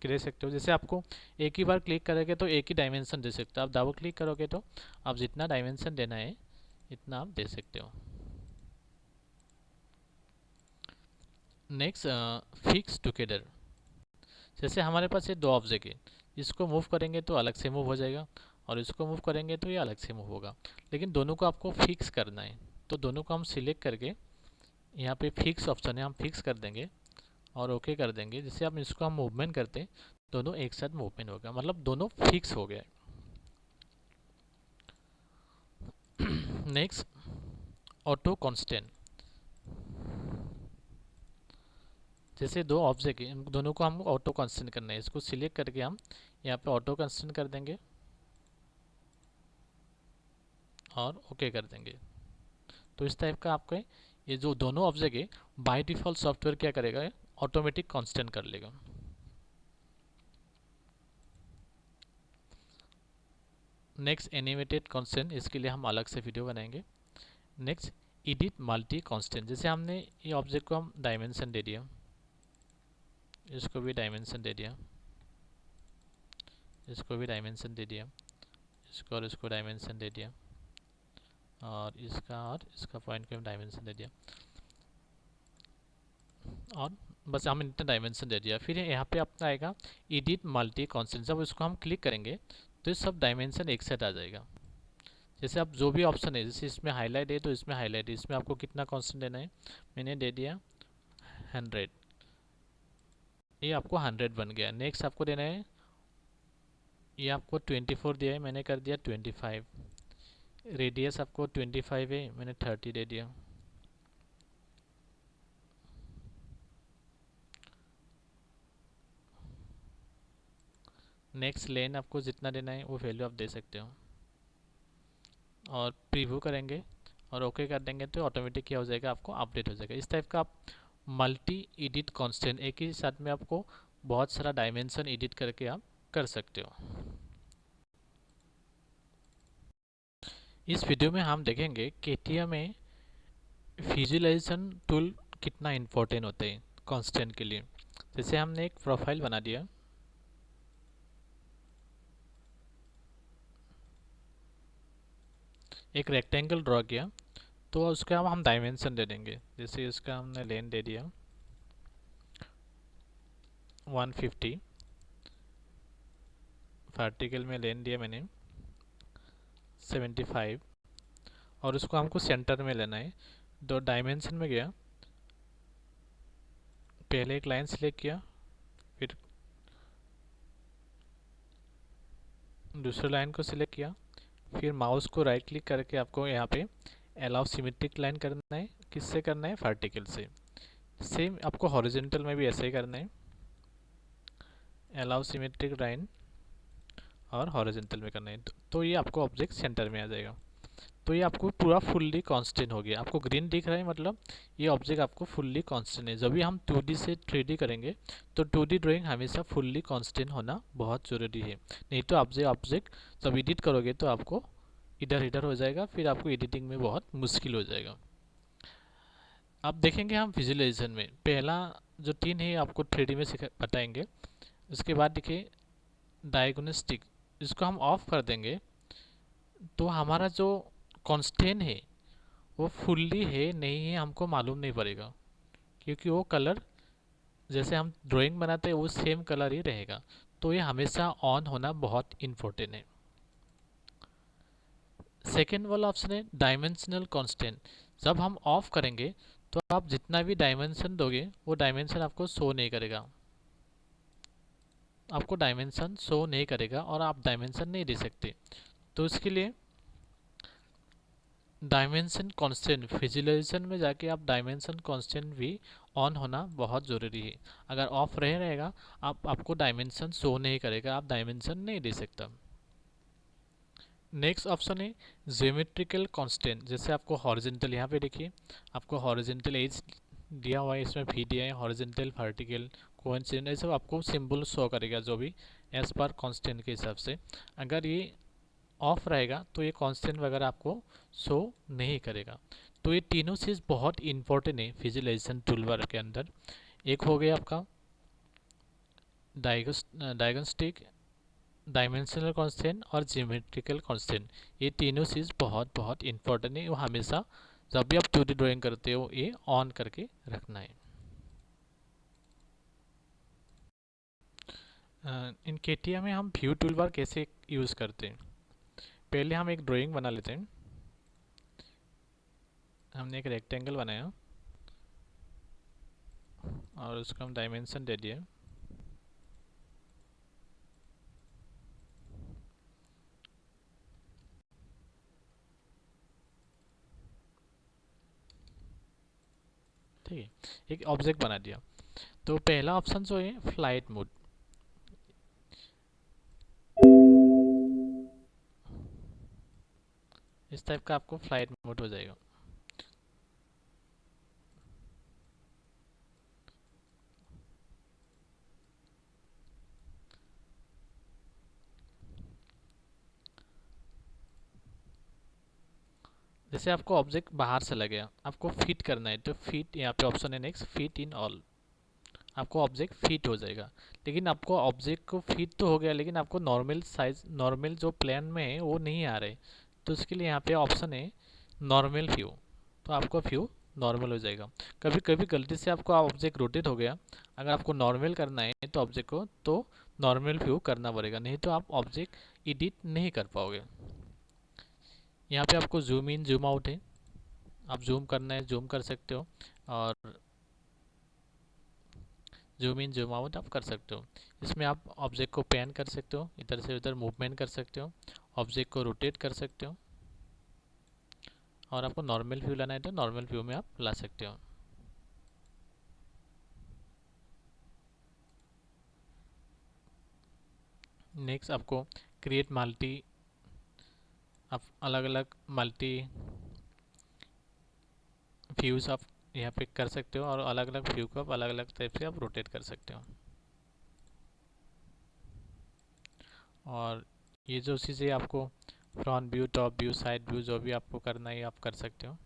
दे सकते हो। जैसे आपको एक ही बार क्लिक करोगे तो एक ही डायमेंशन दे सकते हो, आप डबल क्लिक करोगे तो आप जितना डायमेंशन देना है इतना आप दे सकते हो। Next fix together. जैसे हमारे पास ये दो ऑब्जेक्ट है, इसको मूव करेंगे तो अलग से मूव हो जाएगा और इसको मूव करेंगे तो ये अलग से मूव होगा, लेकिन दोनों को आपको फिक्स करना है। तो दोनों को हम सिलेक्ट करके यहाँ पे फिक्स ऑप्शन है, हम फिक्स कर देंगे और ओके कर देंगे। जैसे आप इसको हम मूवमेंट करते दोनों एक साथ मूवमेंट होगा, मतलब दोनों फिक्स हो गया। Next auto constant. जैसे दो ऑब्जेक्ट है, इन दोनों को हम ऑटो कांस्टेंट करना है, इसको सिलेक्ट करके हम यहाँ पे ऑटो कांस्टेंट कर देंगे और ओके कर देंगे। तो इस टाइप का आपके ये जो दोनों ऑब्जेक्ट है बाय डिफ़ॉल्ट सॉफ्टवेयर क्या करेगा, ऑटोमेटिक कांस्टेंट कर लेगा। नेक्स्ट एनिमेटेड कांस्टेंट, इसके लिए हम अलग से वीडियो बनाएंगे। Next edit multi constant. जैसे हमने ये ऑब्जेक्ट को हम डायमेंशन दे दिया, इसको भी डायमेंशन दे दिया, इसको भी डायमेंशन दे दिया, इसको और इसको डायमेंशन दे दिया और इसका पॉइंट को डायमेंशन दे दिया और बस हम इतना डायमेंशन दे दिया। फिर यहाँ पे अपना आएगा एडिट मल्टी कांस्टेंट। जब इसको हम क्लिक करेंगे तो ये सब डायमेंशन एक साथ आ जाएगा। जैसे आप जो भी ऑप्शन है, जैसे इसमें हाईलाइट है तो इसमें हाईलाइट है, इसमें आपको कितना कांस्टेंट देना है, मैंने दे दिया 100, ये आपको 100 बन गया। नेक्स्ट आपको देना है, ये आपको 24 दिया है, मैंने कर दिया 25। रेडियस आपको 25 है, मैंने 30 दे दिया। नेक्स्ट लेन आपको जितना देना है वो वैल्यू आप दे सकते हो और प्रीव्यू करेंगे और ओके कर देंगे तो ऑटोमेटिक क्या हो जाएगा, आपको अपडेट हो जाएगा। इस टाइप का आप मल्टी एडिट कांस्टेंट एक ही साथ में आपको बहुत सारा डायमेंशन एडिट करके आप कर सकते हो। इस वीडियो में हम देखेंगे केटीएम में विजुअलाइजेशन टूल कितना इम्पोर्टेंट होते हैं कांस्टेंट के लिए। जैसे हमने एक प्रोफाइल बना दिया, एक रेक्टेंगल ड्रॉ किया, तो उसका हम डायमेंशन दे देंगे। जैसे इसका हमने लेंथ दे दिया 150, वर्टिकल में लेंथ दिया मैंने 75 और उसको हमको सेंटर में लेना है। तो डायमेंशन में गया, पहले एक लाइन सिलेक्ट किया, फिर दूसरे लाइन को सिलेक्ट किया, फिर माउस को राइट क्लिक करके आपको यहाँ पे अलाउ सिमेट्रिक लाइन करना है। किससे करना है, वर्टिकल से। सेम आपको हॉरिजॉन्टल में भी ऐसे ही करना है, अलाउ सिमेट्रिक लाइन और हॉरिजॉन्टल में करना है। तो ये आपको ऑब्जेक्ट सेंटर में आ जाएगा। तो ये आपको पूरा फुल्ली कांस्टेंट हो गया। आपको ग्रीन दिख रहा है मतलब ये ऑब्जेक्ट आपको फुल्ली कांस्टेंट है। जब भी हम 2D से 3D करेंगे तो 2D ड्राइंग हमेशा फुल्ली कांस्टेंट होना बहुत ज़रूरी है, नहीं तो ऑब्जेक्ट जब एडिट करोगे तो आपको इधर इधर हो जाएगा, फिर आपको एडिटिंग में बहुत मुश्किल हो जाएगा। अब देखेंगे हम विजुअलाइजेशन में पहला जो 3 है आपको 3D में बताएंगे। उसके बाद देखिए डायग्नोस्टिक, इसको हम ऑफ कर देंगे तो हमारा जो कांस्टेंट है वो फुल्ली है नहीं है हमको मालूम नहीं पड़ेगा, क्योंकि वो कलर जैसे हम ड्राइंग बनाते हैं वो सेम कलर ही रहेगा। तो ये हमेशा ऑन होना बहुत इम्पोर्टेंट है। सेकेंड वाला ऑप्शन है डायमेंशनल कांस्टेंट। जब हम ऑफ करेंगे तो आप जितना भी डायमेंशन दोगे वो डायमेंशन आपको शो नहीं करेगा, और आप डायमेंशन नहीं दे सकते। तो इसके लिए डायमेंशन कांस्टेंट विजुअलाइजेशन में जाके आप डायमेंशन कांस्टेंट भी ऑन होना बहुत ज़रूरी है। अगर ऑफ रहेगा आप आपको डायमेंशन शो नहीं करेगा, आप डायमेंशन नहीं दे सकता। नेक्स्ट ऑप्शन है ज्योमेट्रिकल कांस्टेंट। जैसे आपको हॉरिजॉन्टल, यहाँ पे देखिए आपको हॉरिजॉन्टल एज दिया हुआ है, इसमें भी दिया है हॉरिजॉन्टल वर्टिकल कोइंसिडेंट, ये सब आपको सिंबल शो करेगा जो भी एज पर कांस्टेंट के हिसाब से। अगर ये ऑफ रहेगा तो ये कांस्टेंट वगैरह आपको शो नहीं करेगा। तो ये तीनों चीज़ बहुत इंपॉर्टेंट है विजुअलाइजेशन टूलबार के अंदर। एक हो गया आपका डायग्नोस्टिक, डायमेंशनल कांस्टेंट और ज्योमेट्रिकल कांस्टेंट। ये तीनों चीज़ बहुत बहुत इंपॉर्टेंट है, वो हमेशा जब भी आप 2D ड्राइंग करते हो ये ऑन करके रखना है। इन केटिया में हम व्यू टूलबार कैसे यूज़ करते हैं, पहले हम एक ड्राइंग बना लेते हैं। हमने एक रेक्टेंगल बनाया और उसको हम डायमेंशन दे दिए। ठीक है, एक ऑब्जेक्ट बना दिया। तो पहला ऑप्शन जो है फ्लाइट मोड, इस टाइप का आपको फ्लाइट मोड हो जाएगा। जैसे आपको ऑब्जेक्ट बाहर से लगे, आपको फिट करना है तो फिट, यहाँ पे ऑप्शन है नेक्स्ट फिट इन ऑल, आपको ऑब्जेक्ट फिट हो जाएगा। लेकिन आपको ऑब्जेक्ट को फिट तो हो गया, लेकिन आपको नॉर्मल साइज, नॉर्मल जो प्लेन में है वो नहीं आ रहे, तो उसके लिए यहाँ पे ऑप्शन है नॉर्मल व्यू, तो आपको व्यू नॉर्मल हो जाएगा। कभी कभी गलती से आपको ऑब्जेक्ट रोटेट हो गया, अगर आपको नॉर्मल करना है तो ऑब्जेक्ट को तो नॉर्मल व्यू करना पड़ेगा, नहीं तो आप ऑब्जेक्ट एडिट नहीं कर पाओगे। यहाँ पे आपको जूम इन जूम आउट है, आप जूम करना है जूम कर सकते हो, और जूम इन जूम आउट आप कर सकते हो। इसमें आप ऑब्जेक्ट को पैन कर सकते हो, इधर से उधर मूवमेंट कर सकते हो, ऑब्जेक्ट को रोटेट कर सकते हो, और आपको नॉर्मल व्यू लाना है तो नॉर्मल व्यू में आप ला सकते हो। नेक्स्ट आपको क्रिएट मल्टी, आप अलग अलग मल्टी व्यूज़ आप यहाँ पे कर सकते हो, और अलग अलग व्यू को आप अलग अलग टाइप से आप रोटेट कर सकते हो। और ये जो चीज़ें आपको front view, top view, side view, जो भी आपको करना है आप कर सकते हो।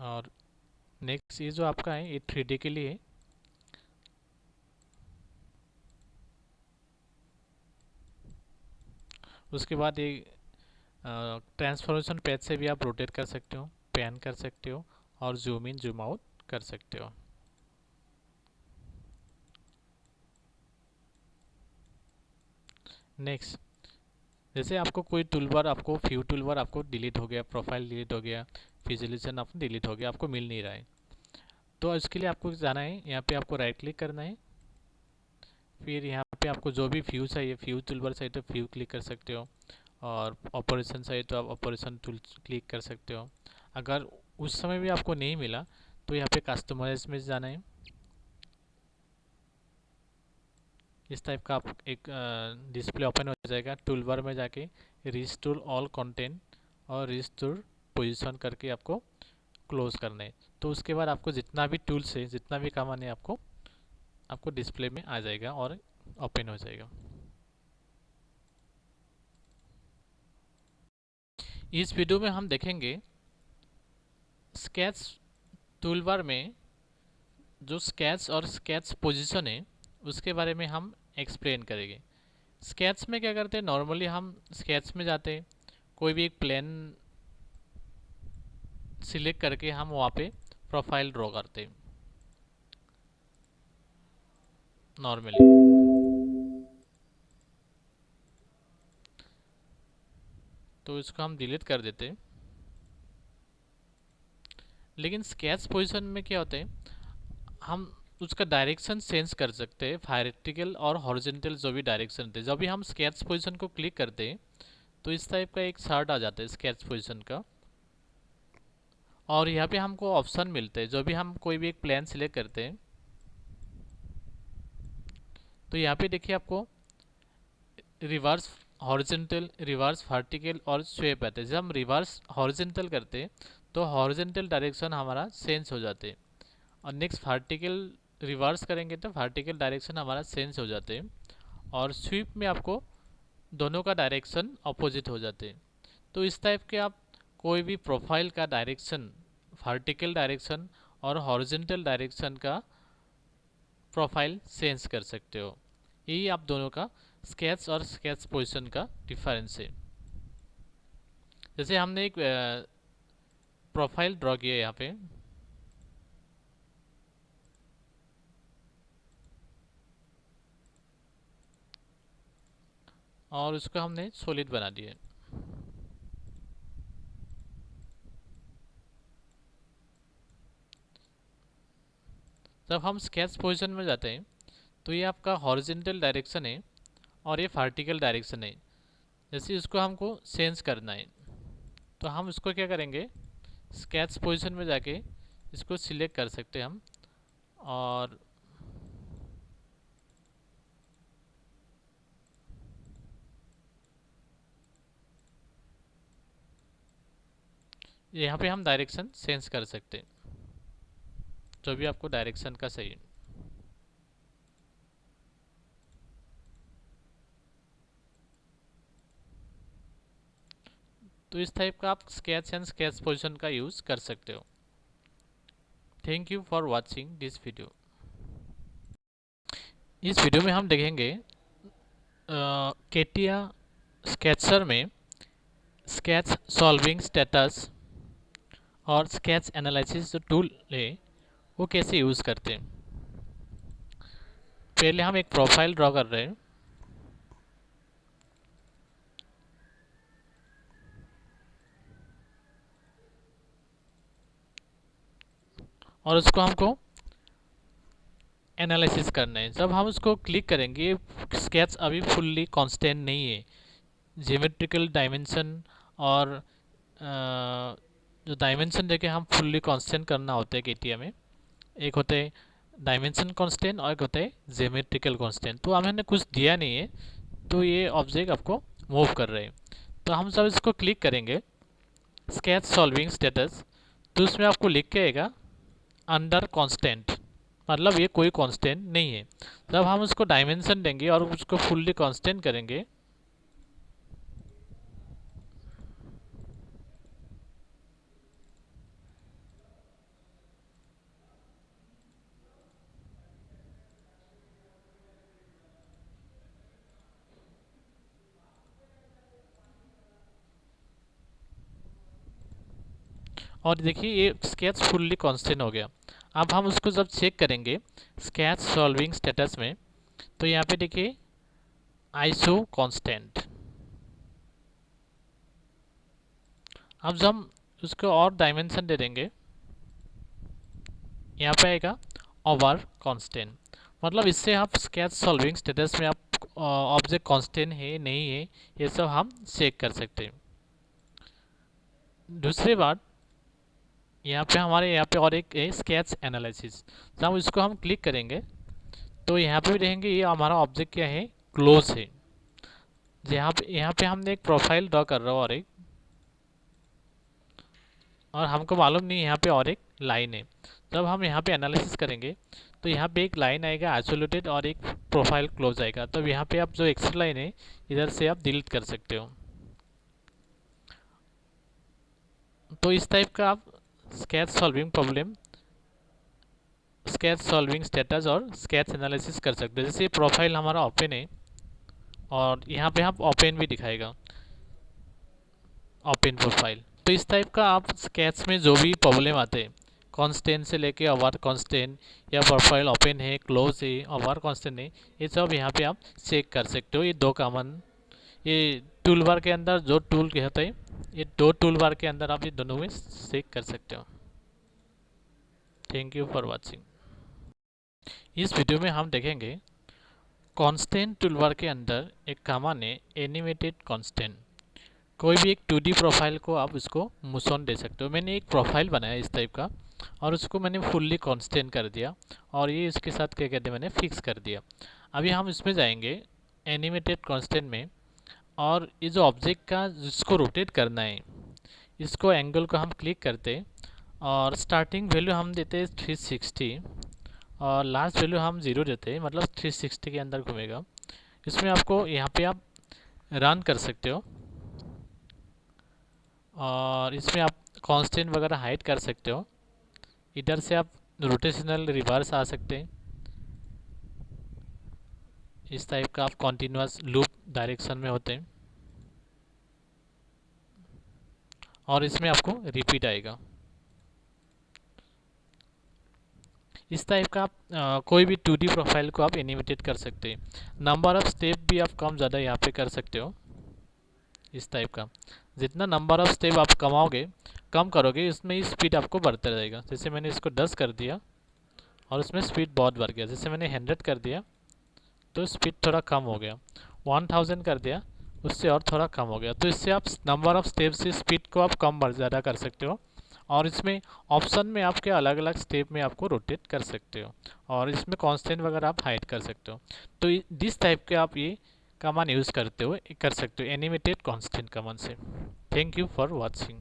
और नेक्स्ट ये जो आपका है ये 3D के लिए है। उसके बाद ये ट्रांसफॉर्मेशन पेज से भी आप रोटेट कर सकते हो, पैन कर सकते हो, और जूम इन जूम आउट कर सकते हो। नेक्स्ट, जैसे आपको कोई टूलबार, आपको व्यू टूलबार आपको डिलीट हो गया, प्रोफाइल डिलीट हो गया, विजुअलाइजेशन आपको डिलीट हो गया, आपको मिल नहीं रहा है, तो इसके लिए आपको जाना है, यहाँ पे आपको राइट क्लिक करना है, फिर यहाँ पे आपको जो भी व्यू चाहिए, व्यू टूलबार चाहिए तो व्यू क्लिक कर सकते हो, और ऑपरेशन चाहिए तो आप ऑपरेशन टूल क्लिक कर सकते हो। अगर उस समय भी आपको नहीं मिला तो यहाँ पे कस्टमाइज में जाना है। इस टाइप का आप एक डिस्प्ले ओपन हो जाएगा, टूलबार में जाके रिस्टोर ऑल कंटेंट और रिस्टोर पोजीशन करके आपको क्लोज करना है। तो उसके बाद आपको जितना भी टूल्स है, जितना भी काम आने आपको आपको डिस्प्ले में आ जाएगा और ओपन हो जाएगा। इस वीडियो में हम देखेंगे स्केच टूलबार में जो स्केच और स्केच पोजीशन है उसके बारे में हम एक्सप्लेन करेंगे। स्केच में क्या करते हैं, नॉर्मली हम स्केच में जाते हैं, कोई भी एक प्लेन सिलेक्ट करके हम वहाँ पे प्रोफाइल ड्रॉ करते हैं नॉर्मली। तो इसको हम डिलीट कर देते हैं। लेकिन स्केच पोजीशन में क्या होता है, हम उसका डायरेक्शन चेंज कर सकते हैं, वर्टिकल और हॉरिजॉन्टल जो भी डायरेक्शन थे। जब भी हम स्केच पोजीशन को क्लिक करते हैं तो इस टाइप का एक चार्ट आ जाता है स्केच पोजीशन का, और यहाँ पे हमको ऑप्शन मिलते हैं। जो भी हम कोई भी एक प्लान सिलेक्ट करते हैं तो यहाँ पे देखिए आपको रिवर्स हॉरिजॉन्टल, रिवर्स वर्टिकल और स्वेप आते हैं। जब हम रिवर्स हॉरिजॉन्टल करते हैं तो हॉरिजॉन्टल डायरेक्शन हमारा चेंज हो जाते हैं, और नेक्स्ट वर्टिकल रिवर्स करेंगे तो वर्टिकल डायरेक्शन हमारा चेंज हो जाते हैं, और स्वीप में आपको दोनों का डायरेक्शन अपोजिट हो जाते हैं। तो इस टाइप के आप कोई भी प्रोफाइल का डायरेक्शन, वर्टिकल डायरेक्शन और हॉरिजॉन्टल डायरेक्शन का प्रोफाइल चेंज कर सकते हो। यही आप दोनों का स्केच और स्केच पोजीशन का डिफरेंस है। जैसे हमने एक प्रोफाइल ड्रॉ किया यहाँ पे, और उसको हमने सॉलिड बना दिया। जब हम स्केच पोजीशन में जाते हैं तो ये आपका हॉरिजॉन्टल डायरेक्शन है और ये वर्टिकल डायरेक्शन है। जैसे इसको हमको चेंज करना है तो हम इसको क्या करेंगे, स्केच पोजीशन में जाके इसको सिलेक्ट कर सकते हैं हम, और यहाँ पे हम डायरेक्शन चेंज कर सकते हैं, जो भी आपको डायरेक्शन का सही है। तो इस टाइप का आप स्केच एंड स्केच पोजीशन का यूज़ कर सकते हो। Thank you for watching this video. इस वीडियो में हम देखेंगे केटिया स्केचर में स्केच सॉल्विंग स्टेटस और स्केच एनालिसिस जो टूल है वो कैसे यूज़ करते हैं। पहले हम एक प्रोफाइल ड्रॉ कर रहे हैं, और उसको हमको एनालिसिस करना है। जब हम उसको क्लिक करेंगे, स्केच अभी फुल्ली कांस्टेंट नहीं है। ज्योमेट्रिकल डायमेंशन और जो डायमेंशन देके हम फुल्ली कांस्टेंट करना होता है केटिया में, एक होते हैं डायमेंशन कांस्टेंट और एक होता है ज्योमेट्रिकल कांस्टेंट। तो हमने कुछ दिया नहीं है तो ये ऑब्जेक्ट आपको मूव कर रहे हैं। तो हम जब इसको क्लिक करेंगे स्केच सॉल्विंग स्टेटस, तो उसमें आपको लिख के आएगा अंडर कांस्टेंट, मतलब ये कोई कांस्टेंट नहीं है। जब हम उसको डायमेंशन देंगे और उसको फुल्ली कांस्टेंट करेंगे और देखिए ये स्केच फुल्ली कांस्टेंट हो गया। अब हम उसको जब चेक करेंगे स्केच सॉल्विंग स्टेटस में, तो यहाँ पे देखिए आइसो कांस्टेंट। अब जब हम उसको और डायमेंशन दे देंगे, यहाँ पे आएगा ओवर कांस्टेंट। मतलब इससे आप स्केच सॉल्विंग स्टेटस में आप ऑब्जेक्ट कांस्टेंट है नहीं है ये सब हम चेक कर सकते हैं। दूसरी बात, यहाँ पे हमारे यहाँ पे और एक है स्केच एनालिसिस। जब इसको हम क्लिक करेंगे तो यहाँ पे भी देखेंगे ये हमारा ऑब्जेक्ट क्या है, क्लोज है। यहाँ पे हमने एक प्रोफाइल ड्रॉ कर रहा हूँ और हमको मालूम नहीं यहाँ पे और एक लाइन है। जब हम यहाँ पे एनालिसिस करेंगे तो यहाँ पे एक लाइन आएगा आइसोलेटेड और एक प्रोफाइल क्लोज आएगा। तब यहाँ पे आप जो एक्स्ट्रा लाइन है इधर से आप डिलीट कर सकते हो। तो इस टाइप का आप sketch solving problem, sketch solving status और स्केच एनालिसिस कर सकते हैं। जैसे प्रोफाइल हमारा ओपन है और यहाँ पे हम ओपन भी दिखाएगा, ओपन प्रोफाइल। तो इस टाइप का आप स्केच में जो भी प्रॉब्लम आते हैं, कांस्टेंट से लेके ओवर कांस्टेंट, या प्रोफाइल ओपन है, क्लोज है, ओवर कांस्टेंट है, ये सब यहाँ पे आप चेक कर सकते हो। ये दो कॉमन, ये टूल बार के अंदर जो टूल कहते हैं, ये दो टूल बार के अंदर आप ये दोनों में चेक कर सकते हो। Thank you for watching. इस वीडियो में हम देखेंगे कांस्टेंट टूलबार के अंदर एक कमांड है एनिमेटेड कांस्टेंट। कोई भी एक 2D प्रोफाइल को आप इसको मोशन दे सकते हो। मैंने एक प्रोफाइल बनाया इस टाइप का और उसको मैंने फुल्ली कांस्टेंट कर दिया और ये इसके साथ क्या कहते हैं मैंने फिक्स कर दिया। अभी हम इसमें जाएंगे एनिमेटेड कांस्टेंट में और ये जो ऑब्जेक्ट का जिसको रोटेट करना है इसको एंगल को हम क्लिक करते और स्टार्टिंग वैल्यू हम देते हैं 360 और लास्ट वैल्यू हम 0 देते हैं, मतलब 360 के अंदर घूमेगा। इसमें आपको यहाँ पे आप रन कर सकते हो और इसमें आप कांस्टेंट वगैरह हाइड कर सकते हो। इधर से आप रोटेशनल रिवर्स आ सकते हैं। इस टाइप का आप कॉन्टिन्यूस लूप डायरेक्शन में होते हैं और इसमें आपको रिपीट आएगा। इस टाइप का आप कोई भी 2D प्रोफाइल को आप एनिमेटेड कर सकते हैं। नंबर ऑफ स्टेप भी आप कम ज़्यादा यहाँ पे कर सकते हो। इस टाइप का जितना नंबर ऑफ स्टेप आप कम करोगे इसमें स्पीड आपको बढ़ता रहेगा। जैसे मैंने इसको 10 कर दिया और उसमें स्पीड बहुत बढ़ गया। जैसे मैंने 100 कर दिया तो स्पीड थोड़ा कम हो गया। 1000 कर दिया उससे और थोड़ा कम हो गया। तो इससे आप नंबर ऑफ स्टेप से स्पीड को आप कम बढ़ ज़्यादा कर सकते हो और इसमें ऑप्शन में आपके अलग अलग स्टेप में आपको रोटेट कर सकते हो और इसमें कांस्टेंट वगैरह आप हाइड कर सकते हो। तो जिस टाइप के आप ये कमांड यूज़ करते हो कर सकते हो एनिमेटेड कांस्टेंट कमांड से। Thank you for watching.